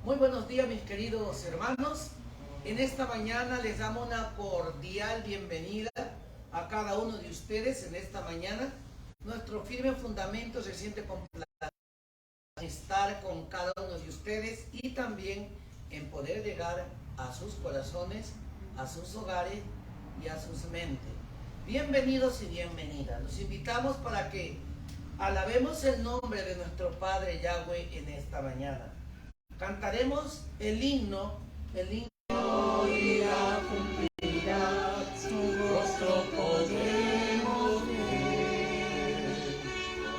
Muy buenos días, mis queridos hermanos. En esta mañana les damos una cordial bienvenida a cada uno de ustedes en esta mañana. Nuestro firme fundamento se siente completo en estar con cada uno de ustedes y también en poder llegar a sus corazones, a sus hogares y a sus mentes. Bienvenidos y bienvenidas. Los invitamos para que alabemos el nombre de nuestro Padre Yahweh en esta mañana. Cantaremos el himno irá, cumplirá, su rostro podemos ver,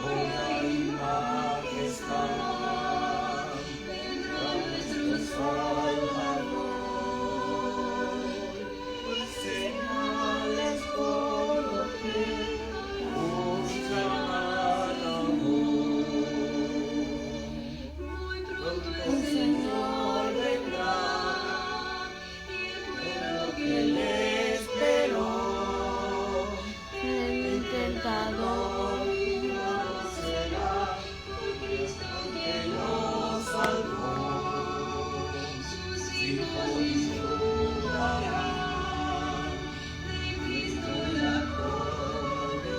gloria y majestad, nuestro Salvador, señales por lo que buscan al amor. El Señor vendrá, lo que le esperó, el tentador no será, Cristo que nos salvó, si disfrutará de Cristo la corona,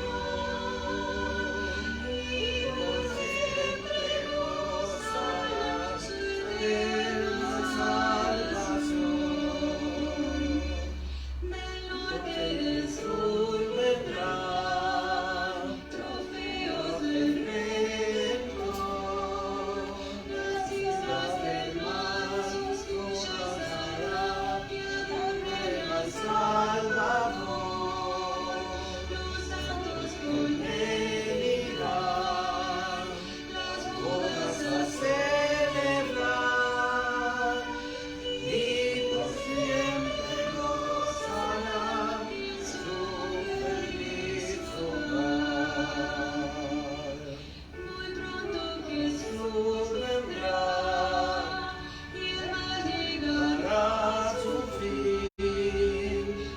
por siempre gozarás de la salvación, porque Jesús vendrá, trofeo perfecto, las islas del mar coronará, al Salvador, los santos con él irán, las bodas a celebrar, y por siempre gozarán su feliz hogar. Muy pronto Jesús vendrá, y el mal llegará a su fin,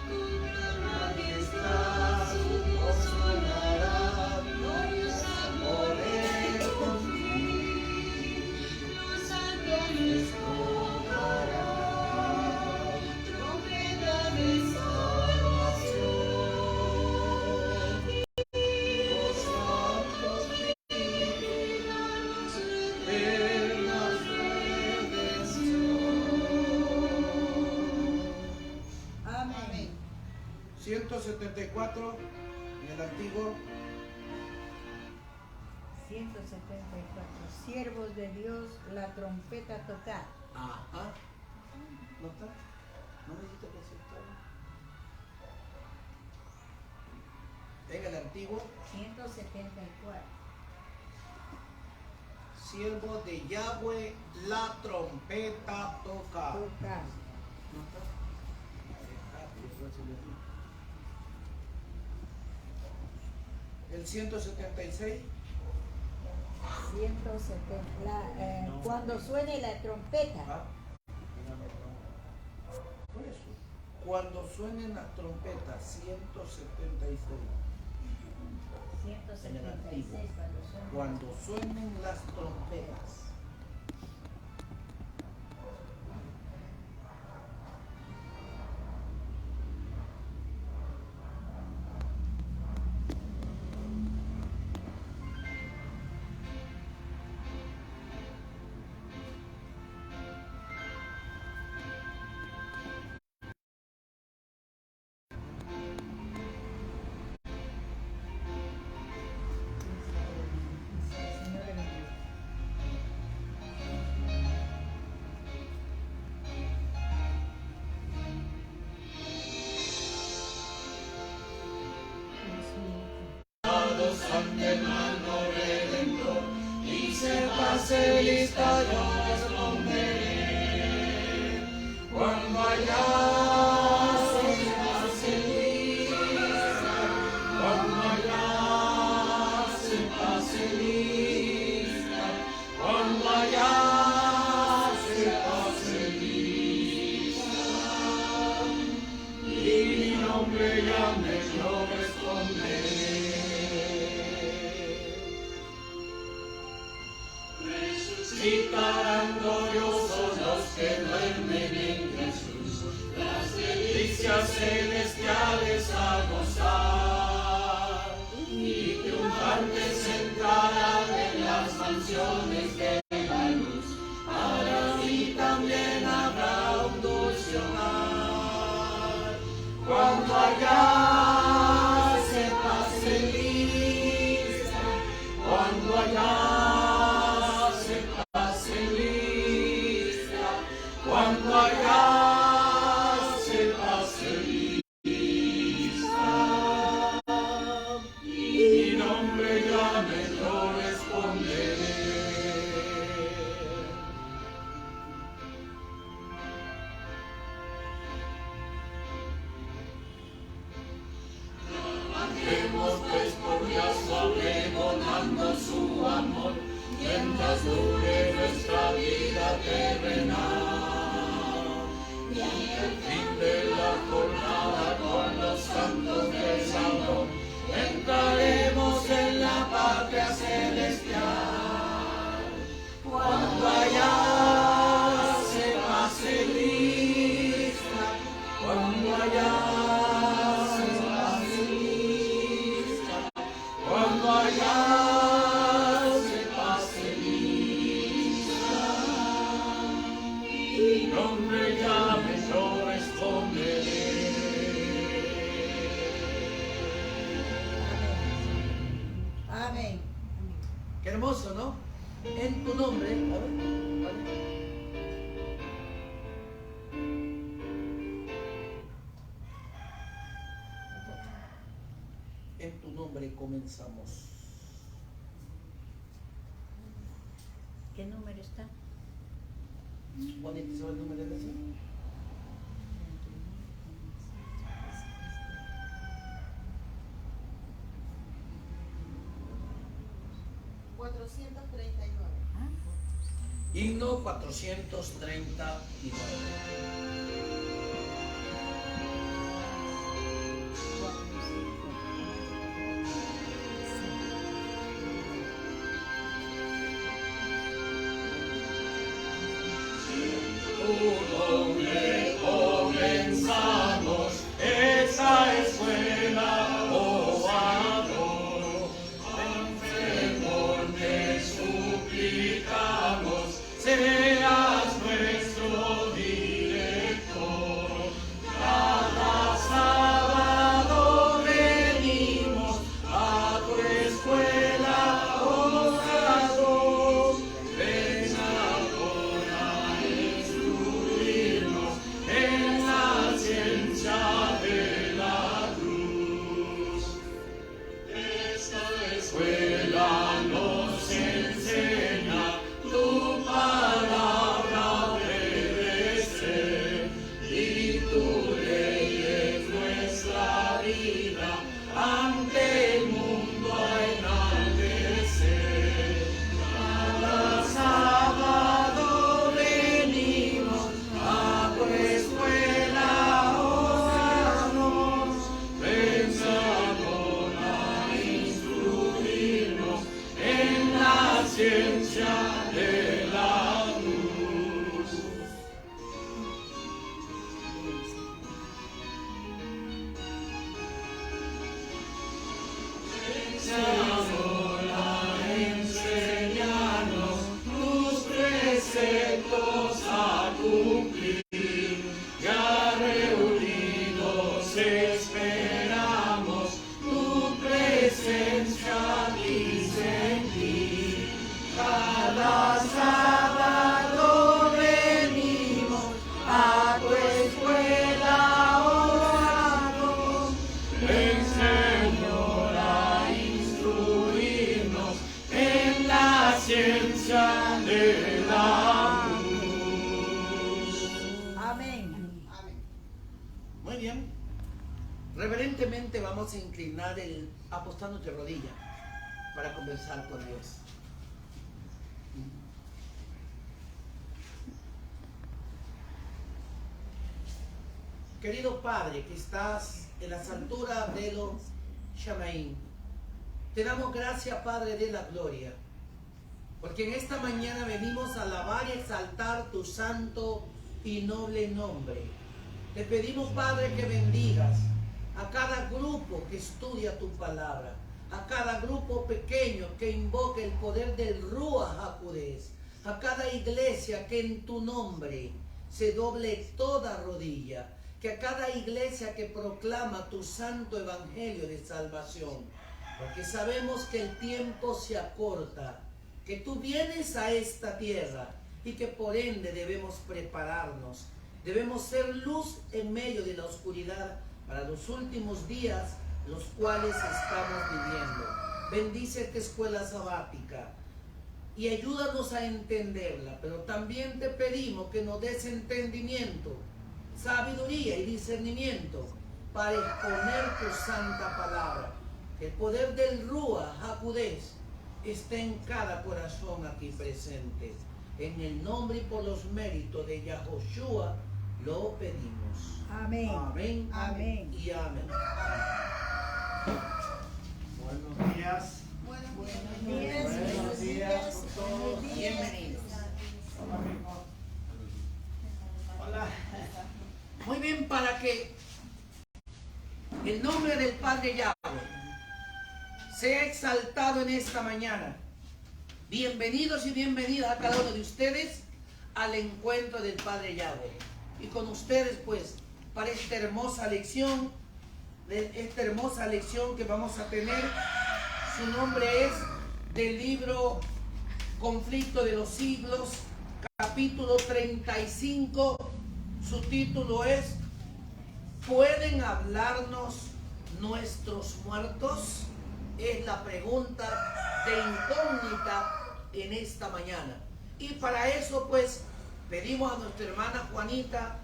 con gran majestad su voz sonará, gloriosa por el confín, los ángeles tocarán, trompeta de salvación, y los santos vivirán eternas redención. Amén. 174 en el antiguo. 174. Siervos de Dios, la trompeta tocar. Ajá. ¿No está? ¿No me dijiste que sí estaba? En el antiguo, 174. siervo de Yahweh, la trompeta toca. Tocar. ¿No está? El 176. 170. Cuando suene la trompeta. Ajá. Por eso, cuando suenen las trompetas, 176. 176. Cuando suenen las trompetas. Señor de Dios. San hermano redentor, y sepas lista yo responderé. Cuando allá sepas lista, cuando allá sepas lista, cuando allá sepas lista, y mi nombre llames, yo responderé. Resucitarán gloriosos que duermen en Jesús, las delicias celestiales a gozar. Y triunfantes entrarán en las mansiones de la luz, para ti también habrá un dulce hogar. Cuando allá se pase lista, cuando allá se pase lista, cuando allá se pase lista, y mi nombre llame, yo responderé. Andemos pues por Dios suave, volando su amor, mientras dure nuestra vida terrenal. Y ante el fin de la jornada con los santos del Señor, entraremos en la patria celestial. Cuando allá se pase lista, cuando allá se pase lista, cuando allá se pase lista, y nombre llame, yo responderé. Amén. Qué hermoso, ¿no? En tu nombre, a ver, ¿vale? En tu nombre comenzamos. ¿Qué número está? Juanita, ¿sabe el número de ese? Himno 439. Tu nombre comenzamos esa escuela, oh amor. Enfermos te suplicamos, seas nuestro director. Cada sábado venimos a tu escuela, oh pastor. Ven ahora a instruirnos en la ciencia de la cruz. Esta escuela nos enseña tu palabra obedecer, y tu ley es nuestra vida ante el mundo a enaltecer. Cada sábado venimos a tu escuela, oh amor. Ven Señor a instruirnos en la ciencia de la luz. Señor a enseñarnos tus preceptos a cumplir. Ya reunidos esperamos tu presencia y sentir. Cada sábado venimos a tu escuela, oh amor. Ven Señor a instruirnos en la ciencia de la luz. Amén. Muy bien. Reverentemente vamos a inclinar el apostándote de rodilla para conversar con Dios. Querido Padre, que estás en las alturas de los Shamaín, te damos gracias, Padre de la gloria, porque en esta mañana venimos a alabar y exaltar tu santo y noble nombre. Te pedimos, Padre, que bendigas a cada grupo que estudia tu palabra, a cada grupo pequeño que invoque el poder del Ruach HaKodesh, a cada iglesia que en tu nombre se doble toda rodilla, que a cada iglesia que proclama tu santo evangelio de salvación, porque sabemos que el tiempo se acorta, que tú vienes a esta tierra y que por ende debemos prepararnos, debemos ser luz en medio de la oscuridad para los últimos días, los cuales estamos viviendo. Bendice esta escuela sabática y ayúdanos a entenderla, pero también te pedimos que nos des entendimiento, sabiduría y discernimiento para exponer tu santa palabra. Que el poder del Ruach HaKodesh esté en cada corazón aquí presente. En el nombre y por los méritos de Yahoshua lo pedimos. Amén. Amén. Amén. Y amén. Buenos días. Buenos días. Con todos. Bienvenidos. Hola, mijo. Hola. Muy bien, para que el nombre del Padre Yahweh sea exaltado en esta mañana. Bienvenidos y bienvenidas a cada uno de ustedes al encuentro del Padre Yahweh. Y con ustedes, pues, para esta hermosa lección que vamos a tener. Su nombre es del libro Conflicto de los Siglos, capítulo 35. Su título es ¿Pueden hablarnos nuestros muertos? Es la pregunta de incógnita en esta mañana. Y para eso, pues, pedimos a nuestra hermana Juanita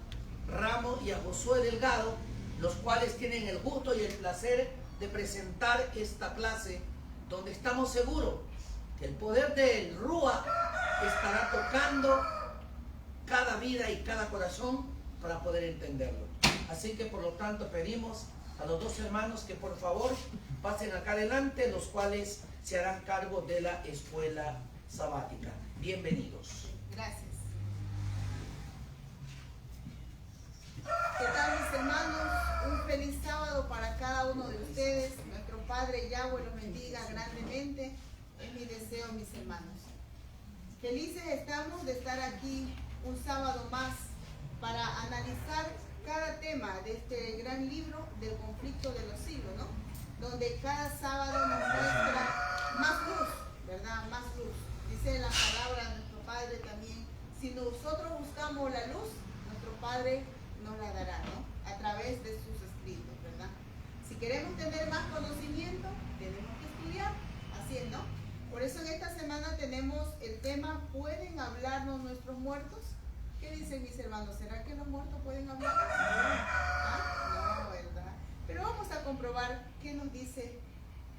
Ramos y a Josué Delgado, los cuales tienen el gusto y el placer de presentar esta clase, donde estamos seguros que el poder del Ruach estará tocando cada vida y cada corazón para poder entenderlo. Así que por lo tanto pedimos a los dos hermanos que por favor pasen acá adelante, los cuales se harán cargo de la escuela sabática. Bienvenidos. Gracias. ¿Qué tal, mis hermanos? Un feliz sábado para cada uno de ustedes. Nuestro Padre Yahweh los bendiga grandemente. Es mi deseo, mis hermanos. Felices estamos de estar aquí un sábado más para analizar cada tema de este gran libro del conflicto de los siglos, ¿no? Donde cada sábado nos muestra más luz, ¿verdad? Más luz. Dice la palabra de nuestro Padre también, si nosotros buscamos la luz, nuestro Padre nos la dará, ¿no? A través de sus escritos, ¿verdad? Si queremos tener más conocimiento, tenemos que estudiar, así es, ¿no? Por eso en esta semana tenemos el tema, ¿pueden hablarnos nuestros muertos? ¿Qué dicen mis hermanos? ¿Será que los muertos pueden hablar? ¿Ah? No, ¿verdad? Pero vamos a comprobar qué nos dice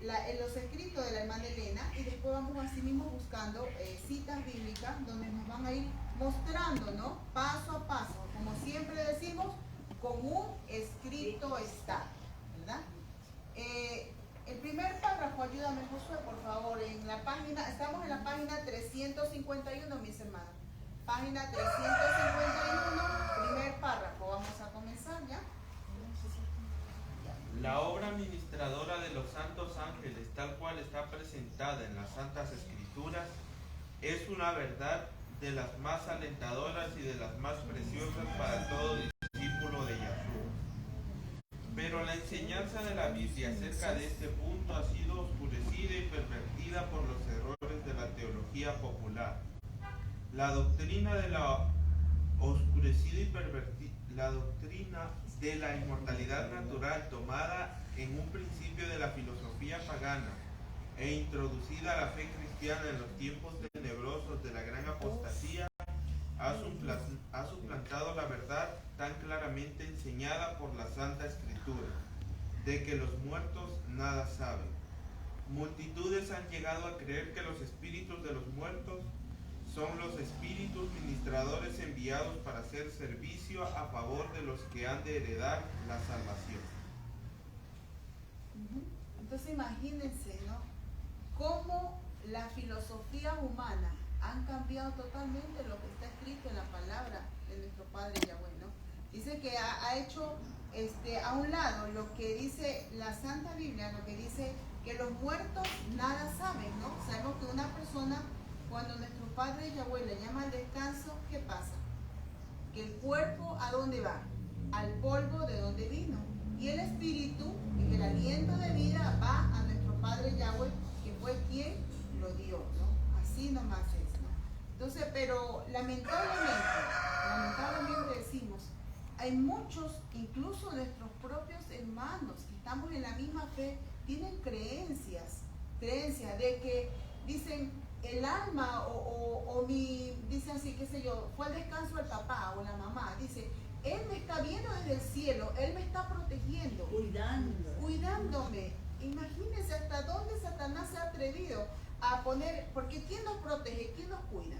en los escritos de la hermana Elena, y después vamos así mismo buscando citas bíblicas donde nos van a ir mostrando, ¿no? Paso a paso, como siempre decimos, con un escrito está, ¿verdad? El primer párrafo, ayúdame Josué, por favor, en la página, estamos en la página 351, mis hermanos. Página 351, primer párrafo, vamos a comenzar ya. La obra ministradora de los santos ángeles, tal cual está presentada en las Santas Escrituras, es una verdad de las más alentadoras y de las más preciosas para todo discípulo de Yahshua. Pero la enseñanza de la Biblia acerca de este punto ha sido oscurecida y pervertida por los errores de la teología popular. La doctrina de la oscurecida y pervertida, la doctrina de la inmortalidad natural, tomada en un principio de la filosofía pagana e introducida a la fe cristiana en los tiempos tenebrosos de la gran apostasía, ha suplantado la verdad tan claramente enseñada por la Santa Escritura, de que los muertos nada saben. Multitudes han llegado a creer que los espíritus de los muertos son los espíritus ministradores enviados para hacer servicio a favor de los que han de heredar la salvación. Entonces imagínense, ¿no? ¿Cómo las filosofías humanas han cambiado totalmente lo que está escrito en la palabra de nuestro Padre Yahweh, ¿no? Dice que ha hecho a un lado lo que dice la Santa Biblia, lo que dice que los muertos nada saben, ¿no? Sabemos que una persona, cuando nuestro Padre Yahweh le llama al descanso, ¿qué pasa? Que el cuerpo, ¿a dónde va? Al polvo de donde vino. Y el espíritu, el aliento de vida, va a nuestro Padre Yahweh, que fue quien lo dio, ¿no? Así nomás es, ¿no? Entonces, pero lamentablemente decimos, hay muchos, incluso nuestros propios hermanos, que estamos en la misma fe, tienen creencias de que dicen el alma dicen así, qué sé yo, fue al descanso el papá o la mamá, dice, él me está viendo desde el cielo, él me está protegiendo, cuidándome. Imagínense hasta dónde Satanás se ha atrevido a poner, porque ¿quién nos protege? ¿Quién nos cuida?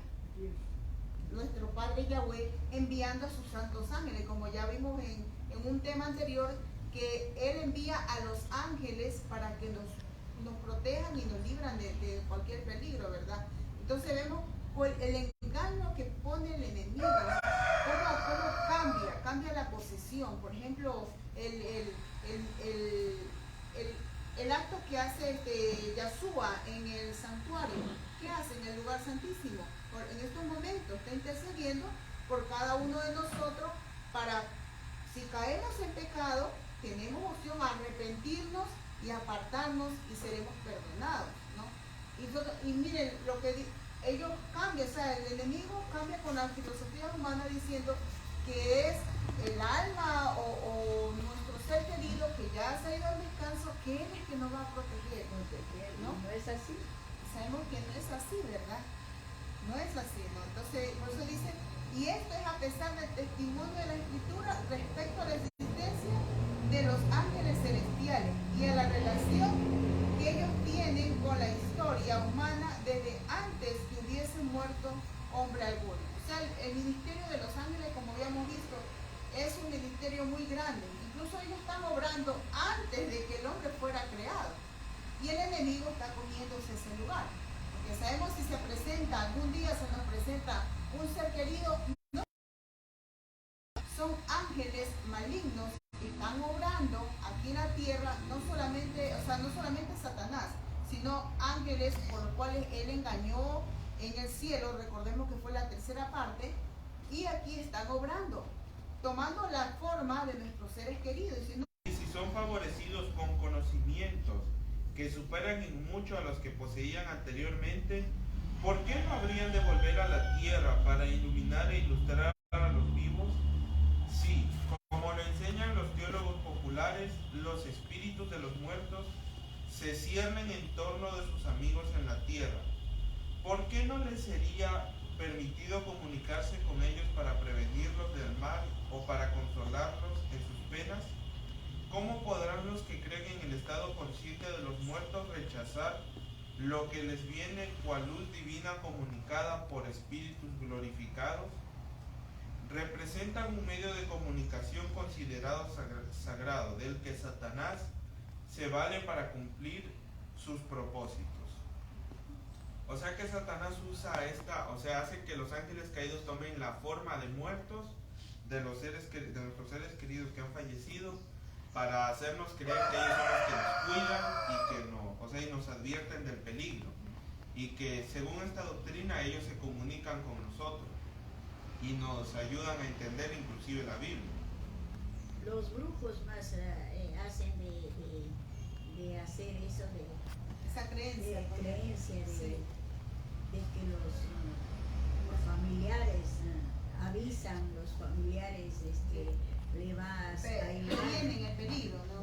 Nuestro Padre Yahweh, enviando a sus santos ángeles, como ya vimos en un tema anterior, que Él envía a los ángeles para que nos protejan y nos libran de cualquier peligro, ¿verdad? Entonces vemos el engaño que pone el enemigo, cómo cambia la posesión. Por ejemplo, el acto que hace Yahshua en el santuario, ¿qué hace en el lugar santísimo? En estos momentos está intercediendo por cada uno de nosotros para, si caemos en pecado, tenemos opción a arrepentirnos y apartarnos y seremos perdonados, ¿no? Y miren, lo que ellos cambian, o sea, el enemigo cambia con la filosofía humana diciendo que es el alma o nuestro ser querido que ya se ha ido al descanso, que Él es que nos va a proteger, ¿no? No es así. Sabemos que no es así, ¿verdad? No es así, ¿no? Entonces, por eso dice, y esto es a pesar del testimonio de la Escritura respecto a la existencia de los ángeles celestiales y a la relación que ellos tienen con la historia humana desde antes que hubiese muerto hombre alguno. O sea, el ministerio de los ángeles, como habíamos visto, es un ministerio muy grande. Incluso ellos están obrando antes de que el hombre fuera creado. Y el enemigo está comiéndose ese lugar. Porque sabemos si se presenta, algún día se nos presenta un ser querido, no son ángeles malignos que están obrando aquí en la tierra, no solamente Satanás, sino ángeles por los cuales él engañó en el cielo, recordemos que fue la tercera parte, y aquí están obrando, tomando la forma de nuestros seres queridos. Y si son favorecidos con conocimientos que superan en mucho a los que poseían anteriormente, ¿por qué no habrían de volver a la tierra para iluminar e ilustrar a los vivos? Sí, como lo enseñan los teólogos populares, los espíritus de los muertos se ciernen en torno de sus amigos en la tierra. ¿Por qué no les sería permitido comunicarse con ellos para prevenirlos del mal o para consolarlos en sus penas? ¿Cómo podrán los que creen en el estado consciente de los muertos rechazar lo que les viene cual luz divina comunicada por espíritus glorificados? Representan un medio de comunicación considerado sagrado, del que Satanás se vale para cumplir sus propósitos. O sea que Satanás hace que los ángeles caídos tomen la forma de muertos de nuestros seres queridos que han fallecido, para hacernos creer que ellos son los que nos cuidan y nos advierten del peligro, y que según esta doctrina ellos se comunican con nosotros y nos ayudan a entender inclusive la Biblia. Los brujos más hacen de hacer eso, Esa creencia. de creencia, Sí. de que los familiares avisan, los familiares le vas a ir. Previenen el peligro, ¿no?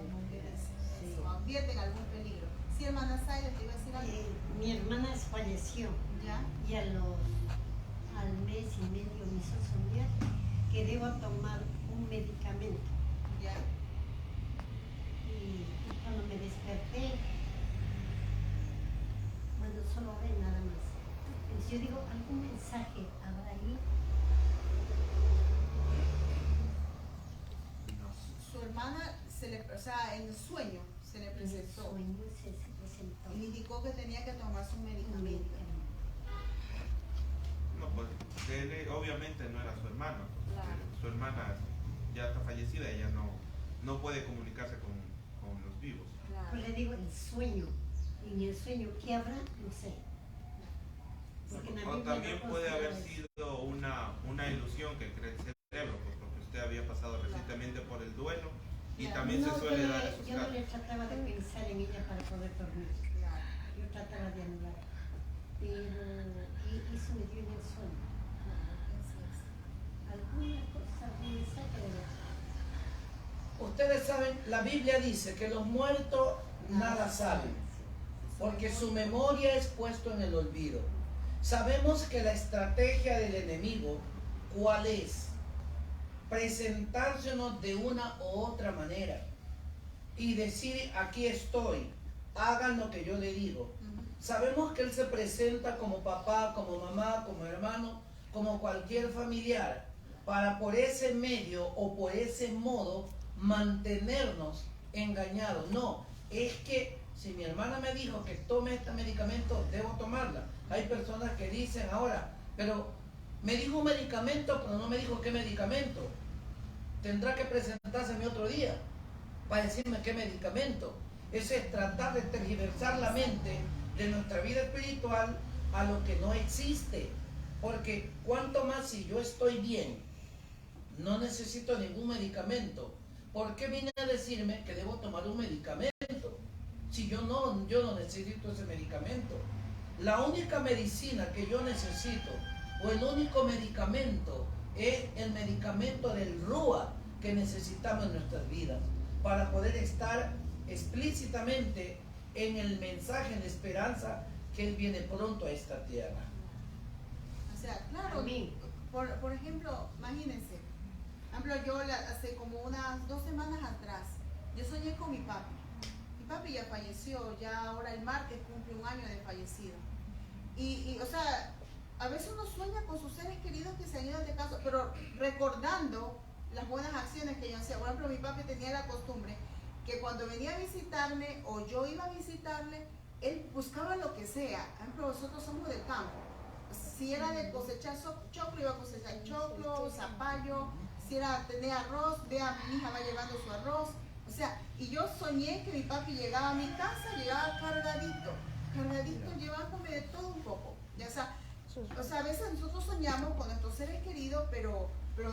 Sí. O advierten algún peligro. Sí, hermana Zaira, te iba a decir algo. Mi hermana falleció ¿Ya? y al mes y medio me hizo soñar que debo tomar un medicamento. ¿Ya? Y cuando me desperté, bueno, solo ve nada más. Entonces yo digo, ¿algún mensaje habrá ahí? Su hermana, en el sueño se le presentó. En el sueño se presentó. presentó. y indicó que tenía que tomarse un Un medicamento. medicamento. No, pues él obviamente no era su hermano, porque Claro. su hermana ya está fallecida, ella no puede comunicarse con los vivos. Pues le digo el sueño. En el sueño, ¿qué habrá? No sé. Porque en la O Biblia también no puede haber consta eso. sido una ilusión que cree el cerebro, pues porque usted había pasado recientemente por el duelo y Claro. también No, se suele yo no dar le- esos yo no casos. le trataba de pensar en ella para poder dormir. Claro. Yo trataba de anular. Pero eso me dio en el sueño. Alguna cosa muy saca de la... Ustedes saben, la Biblia dice que los muertos nada saben, porque su memoria es puesto en el olvido. Sabemos que la estrategia del enemigo, ¿cuál es? Presentársenos de una u otra manera y decir, aquí estoy, hagan lo que yo le digo. Sabemos que él se presenta como papá, como mamá, como hermano, como cualquier familiar, para por ese medio o por ese modo mantenernos engañados. No, es que si mi hermana me dijo que tome este medicamento, debo tomarla. Hay personas que dicen ahora, pero me dijo un medicamento, pero no me dijo qué medicamento. Tendrá que presentarse otro día para decirme qué medicamento. Eso es tratar de tergiversar la mente de nuestra vida espiritual a lo que no existe. Porque cuanto más si yo estoy bien, no necesito ningún medicamento. ¿Por qué viene a decirme que debo tomar un medicamento? Si yo no necesito ese medicamento. La única medicina que yo necesito, o el único medicamento, es el medicamento del Rúa que necesitamos en nuestras vidas, para poder estar explícitamente en el mensaje de esperanza que Él viene pronto a esta tierra. O sea, claro, Amén. por ejemplo, imagínense, yo hace como unas 2 semanas atrás, yo soñé con mi papi. Mi papi ya falleció, ya ahora el martes cumple 1 año de fallecido. O sea, a veces uno sueña con sus seres queridos que se han ido de casa, pero recordando las buenas acciones que yo hacía. Por ejemplo, mi papi tenía la costumbre que cuando venía a visitarme o yo iba a visitarle, él buscaba lo que sea. Por ejemplo, nosotros somos del campo. Si era de cosechar choclo, iba a cosechar choclo, zapallo. Si era tener arroz, vea, mi hija va llevando su arroz. O sea, y yo soñé que mi papi llegaba a mi casa, llegaba cargadito, llevándome de todo un poco. Ya, o sea, a veces nosotros soñamos con nuestros seres queridos, pero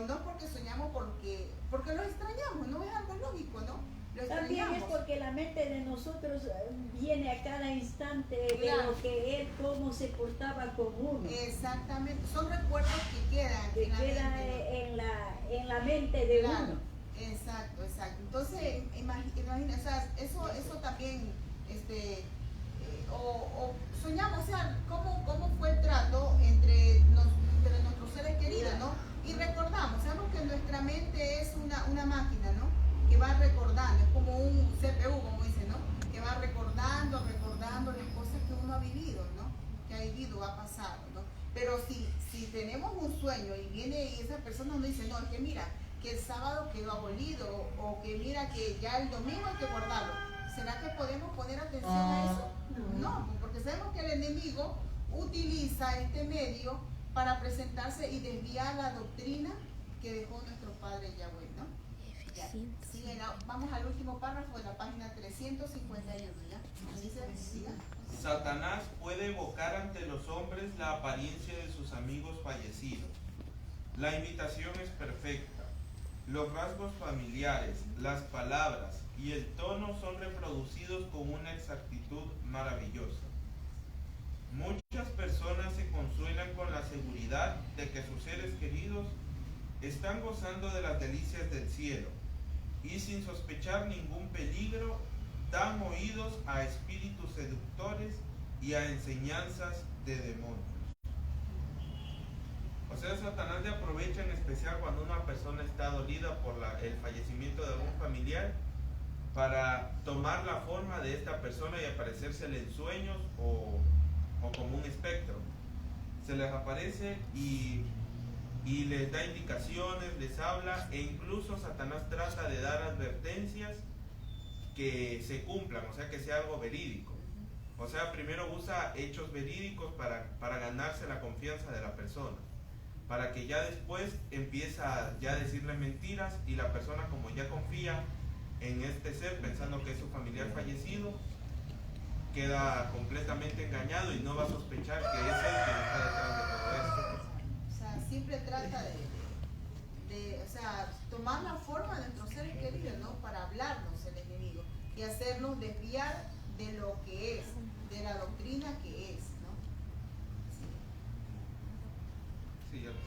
no porque soñamos porque los extrañamos, no es algo lógico, ¿no? Lo También es extrañamos. porque la mente de nosotros viene a cada instante de Claro. lo que él, cómo se portaba con uno, Exactamente, son recuerdos que quedan que en la queda mente, ¿no? en la mente de Claro, uno. exacto. Entonces, imagina, o sea, eso también, o soñamos, o sea, cómo fue el trato entre nuestros seres queridos, ¿no? Y recordamos, sabemos que nuestra mente es una máquina, ¿no? Que va recordando, es como un CPU, como dicen, ¿no? Que va recordando las cosas que uno ha vivido, ¿no? Que ha vivido, ha pasado, ¿no? Pero si tenemos un sueño y viene y esa persona nos dice, no, es que mira, que el sábado quedó abolido, o que mira que ya el domingo hay que guardarlo. ¿Será que podemos poner atención a eso? No, porque sabemos que el enemigo utiliza este medio para presentarse y desviar la doctrina que dejó nuestro Padre Yahweh, ¿no? Ya. Sigue, vamos al último párrafo de la página 351, ¿ya? Dice, siga. Satanás puede evocar ante los hombres la apariencia de sus amigos fallecidos. La imitación es perfecta. Los rasgos familiares, las palabras y el tono son reproducidos con una exactitud maravillosa. Muchas personas se consuelan con la seguridad de que sus seres queridos están gozando de las delicias del cielo y sin sospechar ningún peligro dan oídos a espíritus seductores y a enseñanzas de demonios. O sea, Satanás le aprovecha en especial cuando una persona está dolida por el fallecimiento de algún familiar para tomar la forma de esta persona y aparecérsele en sueños o como un espectro. Se les aparece y les da indicaciones, les habla, e incluso Satanás trata de dar advertencias que se cumplan, o sea, que sea algo verídico. O sea, primero usa hechos verídicos para ganarse la confianza de la persona, para que ya después empieza ya a decirle mentiras y la persona, como ya confía en este ser pensando que es su familiar fallecido, queda completamente engañado y no va a sospechar que es él quien está detrás de todo esto. O sea, siempre trata o sea, tomar la forma de nuestros seres queridos, ¿no? Para hablarnos el enemigo y hacernos desviar de lo que es, de la doctrina que es, ¿no? Sí, ya lo sé.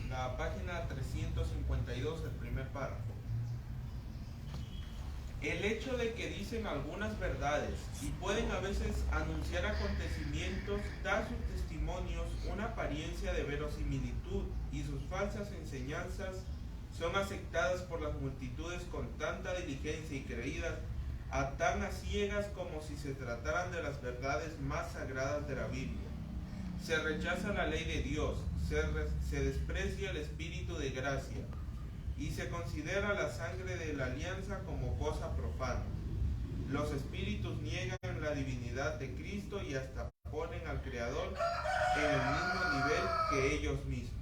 Ya. La página 352, el primer párrafo. El hecho de que dicen algunas verdades y pueden a veces anunciar acontecimientos da sus testimonios una apariencia de verosimilitud y sus falsas enseñanzas son aceptadas por las multitudes con tanta diligencia y creídas a tan a ciegas como si se trataran de las verdades más sagradas de la Biblia. Se rechaza la ley de Dios, se desprecia el Espíritu de gracia y se considera la sangre de la alianza como cosa profana. Los espíritus niegan la divinidad de Cristo y hasta ponen al Creador en el mismo nivel que ellos mismos.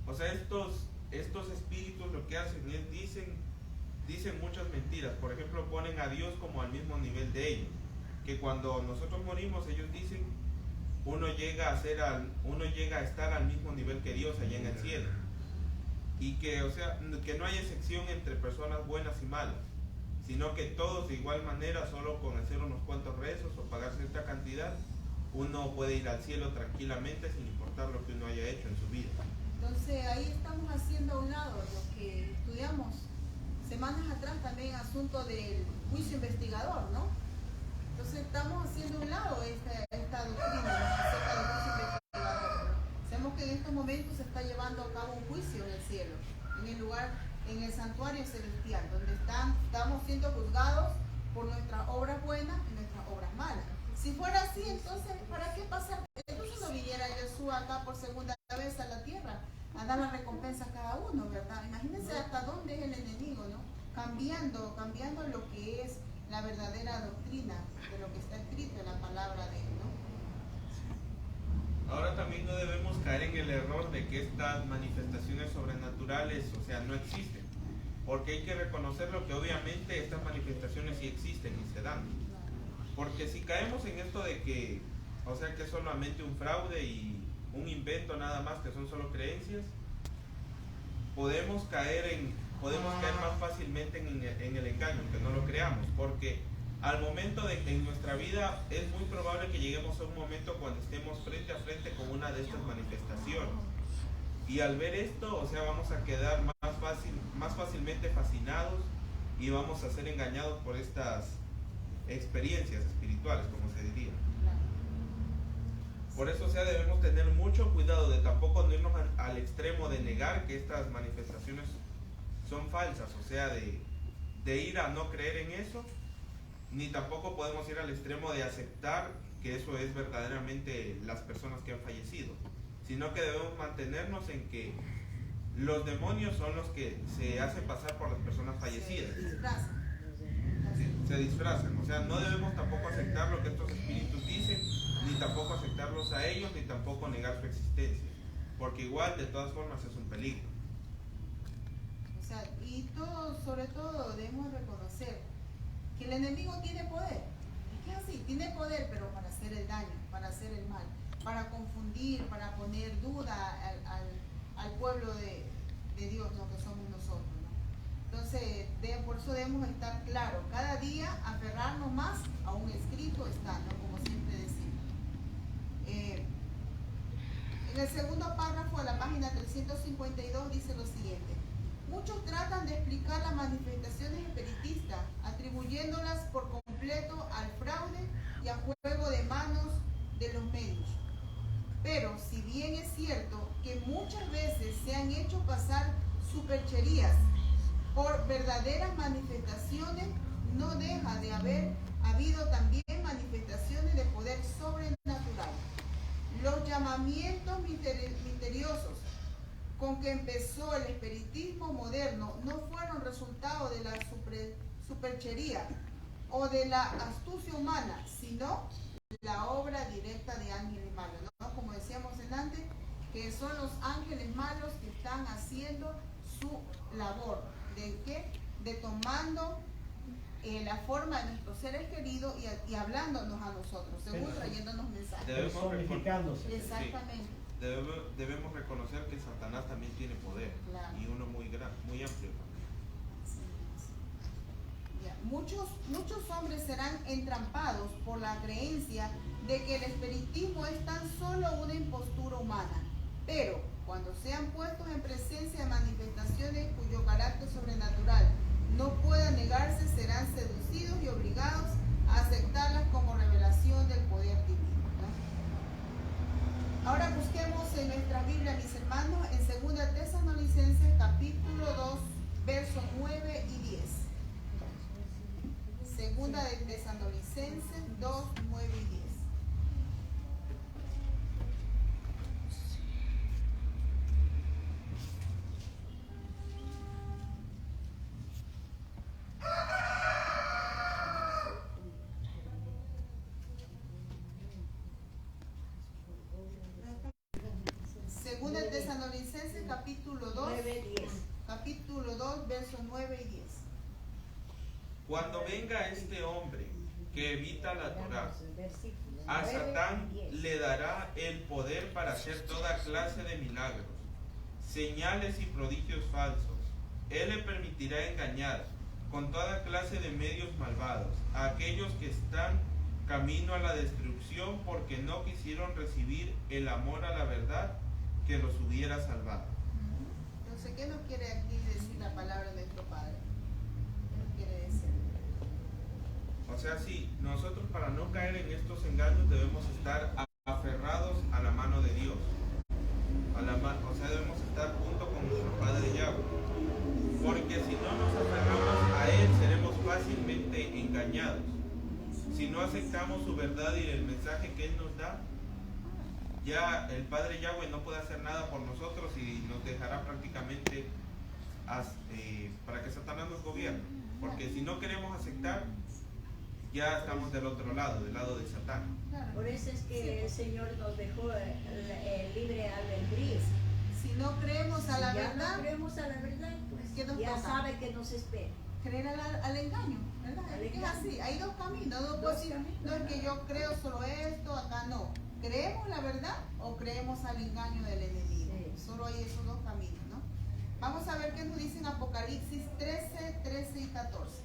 O sea, estos espíritus lo que hacen es dicen muchas mentiras. Por ejemplo, ponen a Dios como al mismo nivel de ellos. Que cuando nosotros morimos, ellos dicen, uno llega a estar al mismo nivel que Dios allá en el cielo. Y que, o sea, que no hay excepción entre personas buenas y malas, sino que todos de igual manera, solo con hacer unos cuantos rezos o pagar cierta cantidad, uno puede ir al cielo tranquilamente sin importar lo que uno haya hecho en su vida. Entonces ahí estamos haciendo a un lado lo que estudiamos semanas atrás también, asunto del juicio investigador, ¿no? Entonces estamos haciendo a un lado esta doctrina acerca del juicio investigador. Sabemos que en estos momentos se está llevando a cabo un juicio en el cielo, en el lugar, en el santuario celestial, donde estamos siendo juzgados por nuestras obras buenas y nuestras obras malas. Si fuera así, entonces, ¿para qué pasar? Entonces no viniera Jesús acá por segunda vez a la tierra a dar la recompensa a cada uno, ¿verdad? Imagínense hasta dónde es el enemigo, ¿no? Cambiando lo que es la verdadera doctrina de lo que está escrito en la palabra de él, ¿no? Ahora también no debemos caer en el error de que estas manifestaciones sobrenaturales, o sea, no existen. Porque hay que reconocerlo que obviamente estas manifestaciones sí existen y se dan. Porque si caemos en esto de que, o sea, que es solamente un fraude y un invento nada más, que son solo creencias, podemos caer más fácilmente en el engaño, que no lo creamos, porque al momento de que en nuestra vida es muy probable que lleguemos a un momento cuando estemos frente a frente con una de estas manifestaciones. Y al ver esto, o sea, vamos a quedar más fácilmente fascinados y vamos a ser engañados por estas experiencias espirituales, como se diría. Por eso, o sea, debemos tener mucho cuidado de tampoco no irnos al extremo de negar que estas manifestaciones son falsas, o sea, de ir a no creer en eso, ni tampoco podemos ir al extremo de aceptar que eso es verdaderamente las personas que han fallecido, sino que debemos mantenernos en que los demonios son los que se hacen pasar por las personas fallecidas. Se disfrazan, o sea, no debemos tampoco aceptar lo que estos espíritus dicen, ni tampoco aceptarlos a ellos, ni tampoco negar su existencia, porque igual de todas formas es un peligro. O sea, y sobre todo debemos reconocer que el enemigo tiene poder. ¿Y qué es así? Tiene poder, pero para hacer el daño, para hacer el mal, para confundir, para poner duda al pueblo de Dios, lo que somos nosotros, ¿no? Entonces, por eso debemos estar claros, cada día aferrarnos más a un escrito está, ¿no? Como siempre decimos. En el segundo párrafo de la página 352 dice lo siguiente: muchos tratan de explicar las manifestaciones espiritistas, atribuyéndolas por completo al fraude y a juego de manos de los medios. Pero si bien es cierto que muchas veces se han hecho pasar supercherías por verdaderas manifestaciones, no deja de haber habido también manifestaciones de poder sobrenatural. Los llamamientos misteriosos con que empezó el espiritismo moderno no fueron resultado de la superchería o de la astucia humana, sino la obra directa de ángeles malos, ¿no? Como decíamos antes, que son los ángeles malos que están haciendo su labor. ¿De qué? De tomando la forma de nuestros seres queridos y hablándonos a nosotros, según trayéndonos mensajes. Personificándose. Exactamente. Debemos reconocer que Satanás también tiene poder, Claro. y uno muy grande, muy amplio también. Ya, muchos hombres serán entrampados por la creencia de que el espiritismo es tan solo una impostura humana, pero cuando sean puestos en presencia de manifestaciones cuyo carácter sobrenatural no pueda negarse, serán seducidos y obligados a aceptarlas como revelación del poder divino, ¿no? Ahora busquemos en nuestra Biblia, mis hermanos, en 2 Tesalonicenses capítulo 2, versos 9 y 10. Segunda de Tesalonicenses 2, 9 y 10. Segunda de Tesalonicenses capítulo 2, 9:10. capítulo 2, versos 9 y 10. Cuando venga este hombre que evita la Torá, a 9 Satán y 10. le dará el poder para hacer toda clase de milagros, señales y prodigios falsos. Él le permitirá engañar con toda clase de medios malvados a aquellos que están camino a la destrucción porque no quisieron recibir el amor a la verdad que los hubiera salvado. Entonces, ¿qué nos quiere aquí decir la palabra de nuestro Padre? ¿Qué nos quiere decir? O sea, sí, nosotros para no caer en estos engaños debemos estar aferrados a la mano de Dios. O sea, debemos estar junto con nuestro Padre Yahweh. Porque si no nos aferramos a Él, seremos fácilmente engañados. Si no aceptamos su verdad y el mensaje que Él nos da, ya el Padre Yahweh no puede hacer nada por nosotros y nos dejará prácticamente para que Satanás nos gobierne. Porque si no queremos aceptar, ya estamos del otro lado, del lado de Satán. Claro. Por eso es que el Señor nos dejó el libre albedrío. Si no creemos a la Si ya verdad, no creemos a la verdad, pues ¿qué nos ya toca? sabe que nos espera. creer al engaño, ¿verdad? Al Es que es engaño. así, hay dos caminos, no puedo decir, no es que yo creo solo esto, acá no. ¿Creemos la verdad o creemos al engaño del enemigo? Sí. Solo hay esos dos caminos, ¿no? Vamos a ver qué nos dice en Apocalipsis 13, 13 y 14.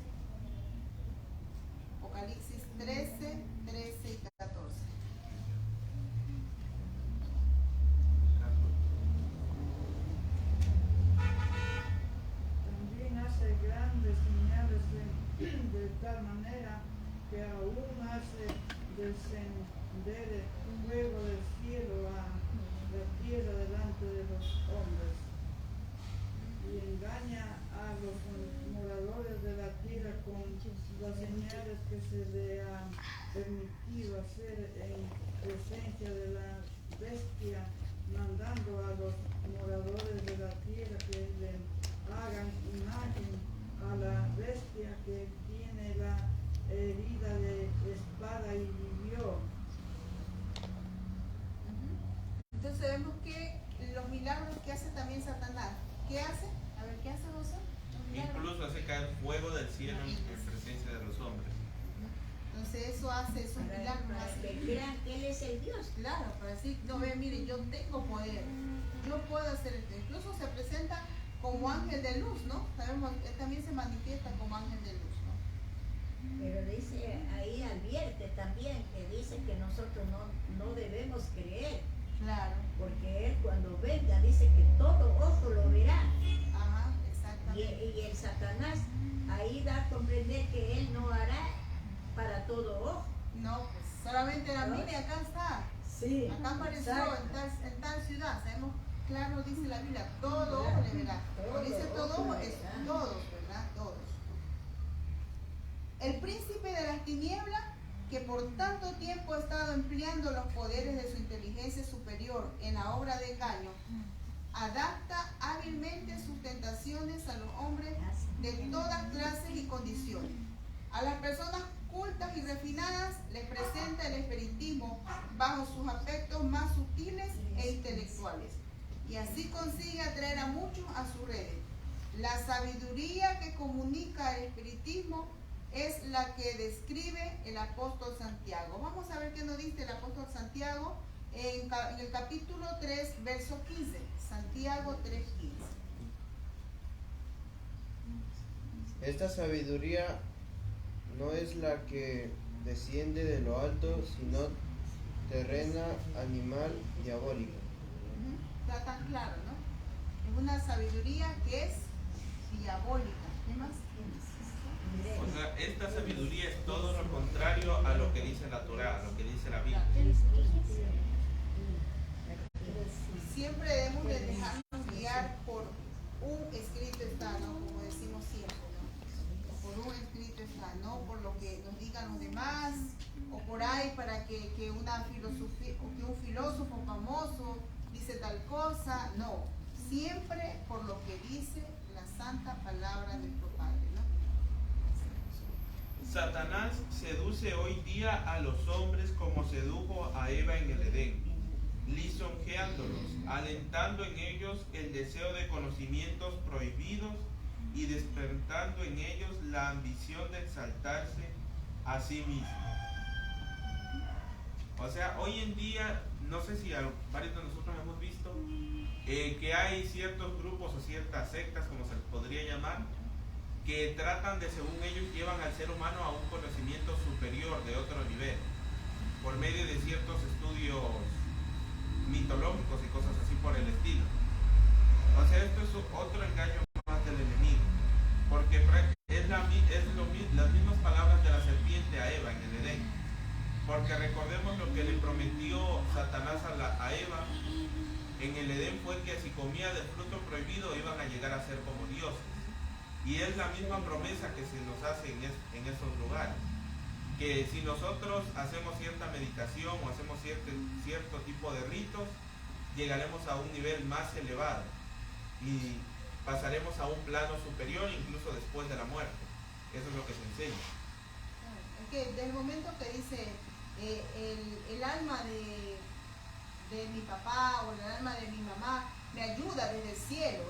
Apocalipsis 13, 13 y 14. También hace grandes señales de tal manera que aún hace descender fuego del cielo a la tierra delante de los hombres y engaña a los moradores de la tierra con las señales que se le ha permitido hacer en presencia de la bestia, mandando a los moradores de la tierra que le hagan imagen a la bestia que tiene la herida de espada y vivió. Entonces vemos que los milagros que hace también Satanás, ¿qué hace? A ver, ¿qué hace José? Los milagros. Incluso hace caer fuego del cielo en presencia de los hombres. Entonces eso hace esos milagros. Para hace- que crean que Él es el Dios. Claro, para decir, no ve, mire, yo tengo poder, yo puedo hacer esto. Incluso se presenta como ángel de luz, ¿no? Sabemos, él también se manifiesta como ángel de luz, ¿no? Pero dice, ahí advierte también que dice que nosotros no debemos creer, Claro, porque Él cuando venga dice que todo ojo lo verá. ajá, exactamente. Y el Satanás ahí da a comprender que Él no hará para todo ojo. No, pues solamente la mire, acá está. Sí. Acá apareció exacto. en tal ciudad, sabemos, claro, dice la Biblia, todo ojo le verá. Cuando dice todo ojo, es todos, ¿verdad? Todos. El príncipe de las tinieblas, que por tanto tiempo ha estado empleando los poderes de su inteligencia superior en la obra de engaño, adapta hábilmente sus tentaciones a los hombres de todas clases y condiciones. A las personas cultas y refinadas les presenta el espiritismo bajo sus aspectos más sutiles e intelectuales, y así consigue atraer a muchos a sus redes. La sabiduría que comunica el espiritismo es la que describe el apóstol Santiago. Vamos a ver qué nos dice el apóstol Santiago en el capítulo 3, verso 15. Santiago 3:15. Esta sabiduría no es la que desciende de lo alto, sino terrena, animal, diabólica. Está tan claro, ¿no? Es una sabiduría que es diabólica. ¿Qué más? O sea, esta sabiduría es todo lo contrario a lo que dice la Torá, a lo que dice la Biblia. Siempre debemos de dejarnos guiar por un escrito está, ¿no? Como decimos siempre, ¿no? Por un escrito está, no por lo que nos digan los demás, o por ahí para que una filosofía, o que un filósofo famoso dice tal cosa, no. Siempre por lo que dice la santa palabra de nuestro Padre, ¿no? Satanás seduce hoy día a los hombres como sedujo a Eva en el Edén, lisonjeándolos, alentando en ellos el deseo de conocimientos prohibidos y despertando en ellos la ambición de exaltarse a sí mismo. O sea, hoy en día, no sé si varios de nosotros hemos visto que hay ciertos grupos o ciertas sectas, como se les podría llamar, que tratan de, según ellos, llevan al ser humano a un conocimiento superior de otro nivel, por medio de ciertos estudios mitológicos y cosas así por el estilo. O sea, esto es otro engaño más del enemigo, porque es las mismas palabras de la serpiente a Eva en el Edén, porque recordemos lo que le prometió Satanás a Eva en el Edén fue que si comía del fruto prohibido iban a llegar a ser como dioses, y es la misma promesa que se nos hace en esos lugares, que si nosotros hacemos cierta meditación o hacemos cierto tipo de ritos, llegaremos a un nivel más elevado y pasaremos a un plano superior incluso después de la muerte. Eso es lo que se enseña. Es que desde el momento que dice el alma de mi papá o el alma de mi mamá me ayuda desde el cielo,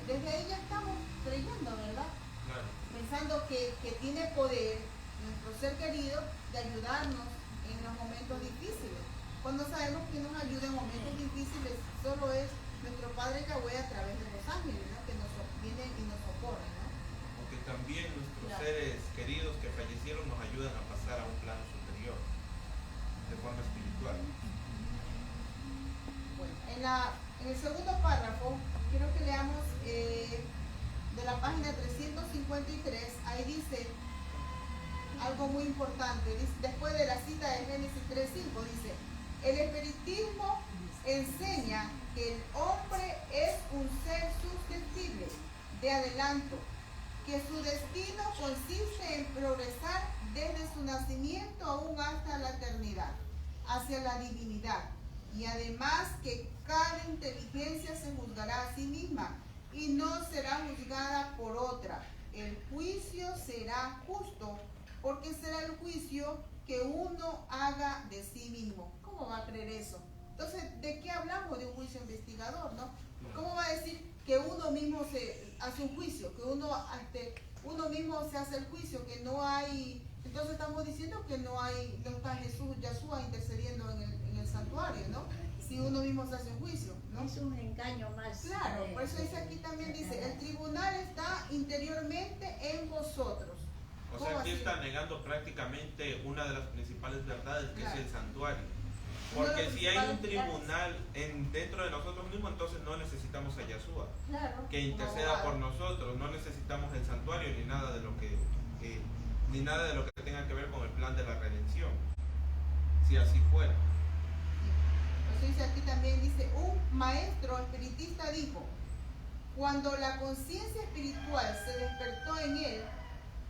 desde ahí ya estamos creyendo, ¿verdad? Claro. Pensando que tiene poder nuestro ser querido de ayudarnos en los momentos difíciles, cuando sabemos que nos ayuda en momentos difíciles solo es nuestro Padre Yahweh a través de los ángeles, ¿no? Que nos vienen y nos socorren, ¿no? Porque también nuestros Claro. seres queridos que fallecieron nos ayudan a pasar a un plano superior de forma espiritual. Bueno, en el segundo párrafo quiero que leamos de la página 353. Ahí dice algo muy importante. Dice, después de la cita de Génesis 3:5, dice: el espiritismo enseña que el hombre es un ser susceptible de adelanto, que su destino consiste en progresar desde su nacimiento aún hasta la eternidad, hacia la divinidad, y además que cada inteligencia se juzgará a sí misma y no será juzgada por otra. El juicio será justo, porque será el juicio que uno haga de sí mismo. ¿Cómo va a creer eso? Entonces, ¿de qué hablamos? De un juicio investigador, ¿no? ¿Cómo va a decir que uno mismo se hace un juicio? Que uno mismo se hace el juicio, que no hay... Entonces estamos diciendo que no está Jesús, Yahshua intercediendo en el santuario, ¿no? Si uno mismo se hace un juicio, ¿no? Es un engaño más. Claro, por eso dice aquí también, dice, el tribunal está interiormente en vosotros. O ¿Cómo sea, aquí así? está negando prácticamente una de las principales verdades, que Claro. es el santuario. Una de Porque las si hay un principales tribunal dentro de nosotros mismos, entonces no necesitamos a Yahshua Claro. que interceda por nosotros, no necesitamos el santuario ni nada de lo que tenga que ver con el plan de la redención, si así fuera. Por eso dice aquí también, dice, un maestro espiritista dijo: cuando la conciencia espiritual se despertó en él,